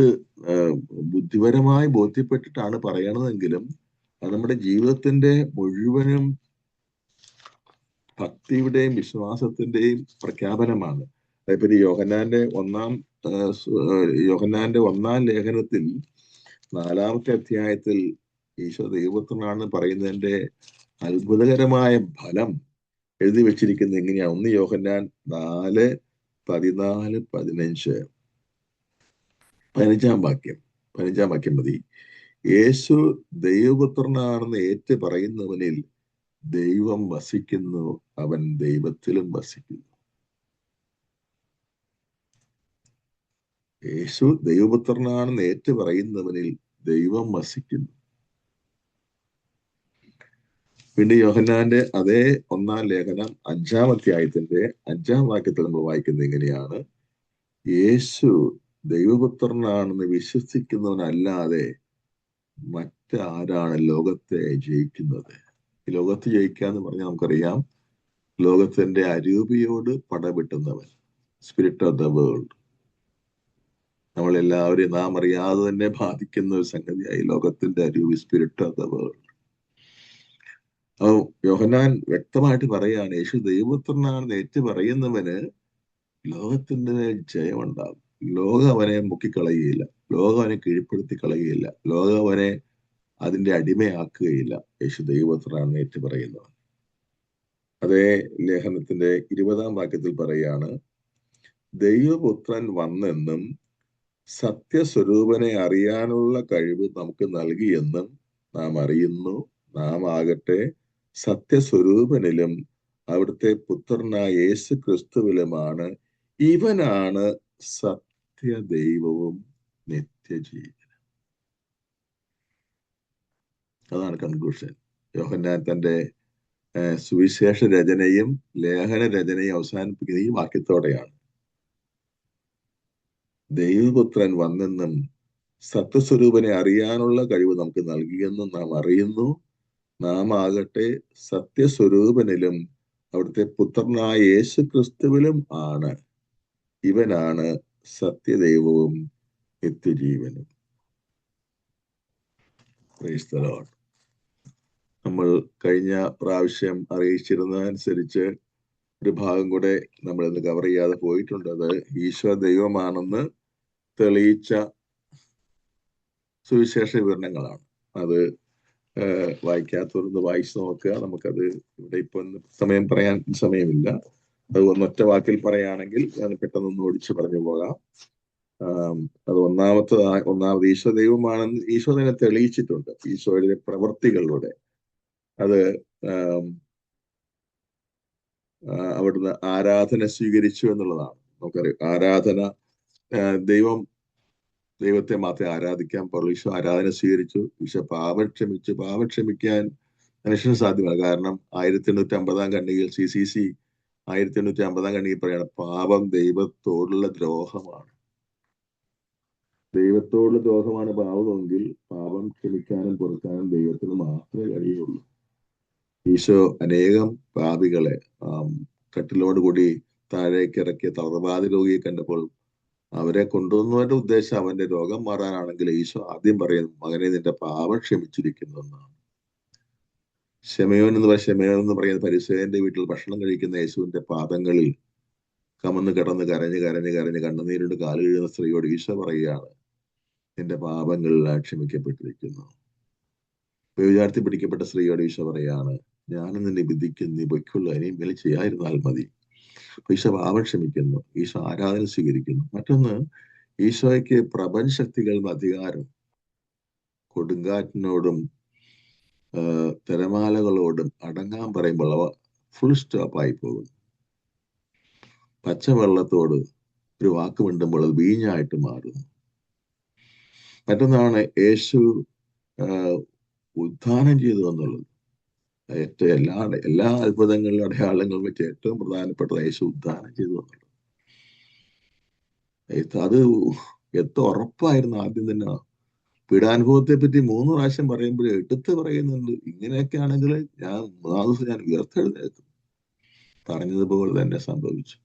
ബുദ്ധിപരമായി ബോധ്യപ്പെട്ടിട്ടാണ് പറയണതെങ്കിലും അത് നമ്മുടെ ജീവിതത്തിന്റെ മുഴുവനും ഭക്തിയുടെയും വിശ്വാസത്തിന്റെയും പ്രഖ്യാപനമാണ്. അതേപറ്റി യോഹന്നാന്റെ ഒന്നാം ലേഖനത്തിൽ 4-ാമത്തെ അധ്യായത്തിൽ ഈശോ ദൈവപുത്രനാണെന്ന് പറയുന്നതിന്റെ അത്ഭുതകരമായ ഫലം എഴുതി വെച്ചിരിക്കുന്നത് എങ്ങനെയാ? 1 യോഹന്നാൻ 4:14-15 15 വാക്യം മതി. യേശു ദൈവപുത്രനാണെന്ന് ഏറ്റു പറയുന്നവനിൽ ദൈവം വസിക്കുന്നു, അവൻ ദൈവത്തിലും വസിക്കുന്നു. യേശു ദൈവപുത്രനാണെന്ന് ഏറ്റു പറയുന്നവനിൽ ദൈവം വസിക്കുന്നു. വീണ്ടും യോഹന്നാന്റെ അതേ 1-ാം ലേഖനം 5-ാം അധ്യായത്തിന്റെ 5-ാം വാക്യത്തിൽ നമ്മൾ വായിക്കുന്നത് എങ്ങനെയാണ്? യേശു ദൈവപുത്രനാണെന്ന് വിശ്വസിക്കുന്നവനല്ലാതെ മറ്റാരാണ് ലോകത്തെ ജയിക്കുന്നത്? ഈ ലോകത്ത് ജയിക്കുക എന്ന് പറഞ്ഞാൽ നമുക്കറിയാം, ലോകത്തിന്റെ അരൂപിയോട് പടവെട്ടുന്നവൻ, സ്പിരിറ്റ് ഓഫ് ദ വേൾഡ്. നമ്മളെല്ലാവരെയും നാം അറിയാതെ തന്നെ ബാധിക്കുന്ന ഒരു സംഗതിയായി ലോകത്തിന്റെ അരൂപി, സ്പിരിറ്റ് ഓഫ് ദ വേൾഡ്. യോഹന്നാൻ വ്യക്തമായിട്ട് പറയാണ്, യേശു ദൈവപുത്രനാണെന്ന് ഏറ്റു പറയുന്നവന് ലോകത്തിന്റെ ജയമുണ്ടാകും. ലോകം അവനെ മുക്കിക്കളയുകയില്ല, ലോകം അവനെ കീഴ്പ്പെടുത്തി കളയുകയില്ല, ലോകം അവനെ അതിന്റെ അടിമയാക്കുകയില്ല. യേശു ദൈവപുത്രനാണെന്ന് ഏറ്റു പറയുന്നവൻ. അതേ ലേഖനത്തിന്റെ 20-ാം വാക്യത്തിൽ പറയാണ്, ദൈവപുത്രൻ വന്നെന്നും സത്യസ്വരൂപനെ അറിയാനുള്ള കഴിവ് നമുക്ക് നൽകിയെന്നും നാം അറിയുന്നു. നാം ആകട്ടെ സത്യസ്വരൂപനിലും അവിടുത്തെ പുത്രനായ യേശു ക്രിസ്തുവിലുമാണ്. ഇവനാണ് സത്യദൈവവും നിത്യജീവനും. അതാണ് കൺക്ലൂഷൻ. യോഹന്നാൻ തന്റെ സുവിശേഷ രചനയും ലേഖന രചനയും അവസാനിപ്പിക്കുന്നത് ഈ വാക്യത്തോടെയാണ്. ദൈവപുത്രൻ വന്നെന്നും സത്യസ്വരൂപനെ അറിയാനുള്ള കഴിവ് നമുക്ക് നൽകിയെന്നും നാം അറിയുന്നു. നാം ആകട്ടെ സത്യസ്വരൂപനിലും അവിടുത്തെ പുത്രനായ യേശു ക്രിസ്തുവിലും ആണ്. ഇവനാണ് സത്യദൈവവും നിത്യജീവനും. Praise the lord. നമ്മൾ കഴിഞ്ഞ പ്രാവശ്യം അറിയിച്ചിരുന്നതനുസരിച്ച് ഒരു ഭാഗം കൂടെ നമ്മൾ ഇന്ന് കവർ ചെയ്യാതെ പോയിട്ടുണ്ട്. അത് ഈശോ ദൈവമാണെന്ന് തെളിയിച്ച സുവിശേഷ വിവരണങ്ങളാണ്. അത് വായിക്കാത്തവരൊന്ന് വായിച്ചു നോക്കുക. നമുക്കത് ഇവിടെ ഇപ്പൊ സമയം പറയാൻ സമയമില്ല. അത് ഒന്നൊറ്റ വാക്കിൽ പറയുകയാണെങ്കിൽ ഞാൻ പെട്ടെന്നൊന്ന് ഓടിച്ചു പറഞ്ഞു പോകാം. അത് ഒന്നാമത് ഈശോ ദൈവമാണെന്ന് ഈശോ തന്നെ തെളിയിച്ചിട്ടുണ്ട് ഈശോയുടെ പ്രവൃത്തികളിലൂടെ. അത് അവിടുന്ന് ആരാധന സ്വീകരിച്ചു എന്നുള്ളതാണ്. നമുക്കറിയാം, ആരാധന ദൈവത്തെ മാത്രമേ ആരാധിക്കാൻ പാടുള്ളൂ. ഈശോ ആരാധന സ്വീകരിച്ചു. ഈശോ പാപം ക്ഷമിക്കാൻ മനുഷ്യന് സാധ്യമല്ല. കാരണം 1850-ാം ഖണ്ഡികയിൽ CCC 1850-ാം ഖണ്ഡികയിൽ പറയണം, പാപം ദൈവത്തോടുള്ള ദ്രോഹമാണ്. ദൈവത്തോടുള്ള ദ്രോഹമാണ് പാപമെങ്കിൽ പാപം ക്ഷമിക്കാനും പൊറുക്കാനും ദൈവത്തിന് മാത്രമേ കഴിയുള്ളൂ. ഈശോ അനേകം പാപികളെ കട്ടിലോടുകൂടി താഴേക്ക് ഇറക്കിയ തളർവാദ രോഗിയെ കണ്ടപ്പോൾ അവരെ കൊണ്ടുവന്നവരുടെ ഉദ്ദേശം അവന്റെ രോഗം മാറാനാണെങ്കിൽ ഈശോ ആദ്യം പറയുന്നു, മകനെ നിന്റെ പാപം ക്ഷമിച്ചിരിക്കുന്നു എന്നാണ്. ഷെമയോൻ എന്ന് പറയുന്ന പരിസേയന്റെ വീട്ടിൽ ഭക്ഷണം കഴിക്കുന്ന യേശുവിന്റെ പാദങ്ങളിൽ കമന്ന് കിടന്ന് കരഞ്ഞ് കരഞ്ഞ് കരഞ്ഞ് കണ്ണുനീരുണ്ട് കാല് കഴുകുന്ന സ്ത്രീയോട് ഈശോ പറയുകയാണ്, നിന്റെ പാപങ്ങളെല്ലാം ക്ഷമിക്കപ്പെട്ടിരിക്കുന്നു. വ്യഭിചാരത്തിൽ പിടിക്കപ്പെട്ട സ്ത്രീയോട് ഈശോ പറയാണ്, ഞാനും നിന്നെ വിധിക്കുന്നു, നീ പൊയ്ക്കൊള്ളുക, ഇനിയും മേൽ ചെയ്യാതിരുന്നാൽ മതി. ഈശോ പാപം ക്ഷമിക്കുന്നു, ഈശോ ആരാധന സ്വീകരിക്കുന്നു. മറ്റൊന്ന്, ഈശോയ്ക്ക് പ്രപഞ്ചശക്തികളുടെ അധികാരം കൊടുങ്കാറ്റിനോടും തിരമാലകളോടും അടങ്ങാൻ പറയുമ്പോൾ അവ ഫുൾ സ്റ്റോപ്പായി പോകുന്നു. പച്ചവെള്ളത്തോട് ഒരു വാക്ക് മിണ്ടുമ്പോൾ അത് വീഞ്ഞായിട്ട് മാറുന്നു. മറ്റൊന്നാണ് യേശു ഉദ്ധാനം ചെയ്തു എന്നുള്ളത്. ഏറ്റവും എല്ലാ അത്ഭുതങ്ങളിലും അടയാളങ്ങളും വെച്ച് ഏറ്റവും പ്രധാനപ്പെട്ടത് യേശു ഉദ്ധാനം ചെയ്തു എന്നുള്ളത്. അത് എത്ര ഉറപ്പായിരുന്നു. ആദ്യം തന്നെ പീഡാനുഭവത്തെ പറ്റി 3 പ്രാവശ്യം പറയുമ്പോൾ എടുത്ത് പറയുന്നുണ്ട്, ഇങ്ങനെയൊക്കെ ആണെങ്കിൽ ഞാൻ 3 ദിവസം ഞാൻ ഉയർത്തെഴുന്നേൽക്കും. പറഞ്ഞതുപോലെ തന്നെ സംഭവിച്ചു.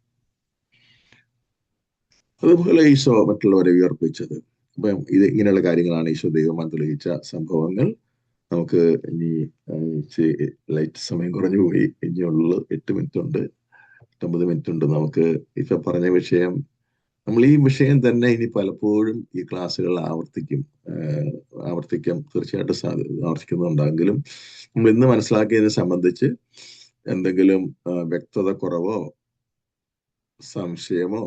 അതുപോലെ ഈശോ മറ്റുള്ളവരെ ഉയർപ്പിച്ചത്. അപ്പം ഇങ്ങനെയുള്ള കാര്യങ്ങളാണ് ഈശോ ദൈവമാൻ തെളിയിച്ച സംഭവങ്ങൾ. നമുക്ക് ഇനി ലൈറ്റ് സമയം കുറഞ്ഞു പോയി. ഇനിയുള്ള 8 മിനിറ്റ് ഉണ്ട്, 9 മിനിറ്റ് ഉണ്ട്. നമുക്ക് ഇപ്പൊ പറഞ്ഞ വിഷയം, നമ്മൾ ഈ വിഷയം തന്നെ ഇനി പലപ്പോഴും ഈ ക്ലാസ്സുകളിൽ ആവർത്തിക്കാം തീർച്ചയായിട്ടും ആവർത്തിക്കുന്നുണ്ടെങ്കിലും നമ്മൾ ഇന്ന് മനസ്സിലാക്കിയതിനെ സംബന്ധിച്ച് എന്തെങ്കിലും വ്യക്തത കുറവോ സംശയമോ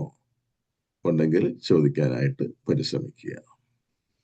ഉണ്ടെങ്കിൽ ചോദിക്കാനായിട്ട് പരിശ്രമിക്കുക.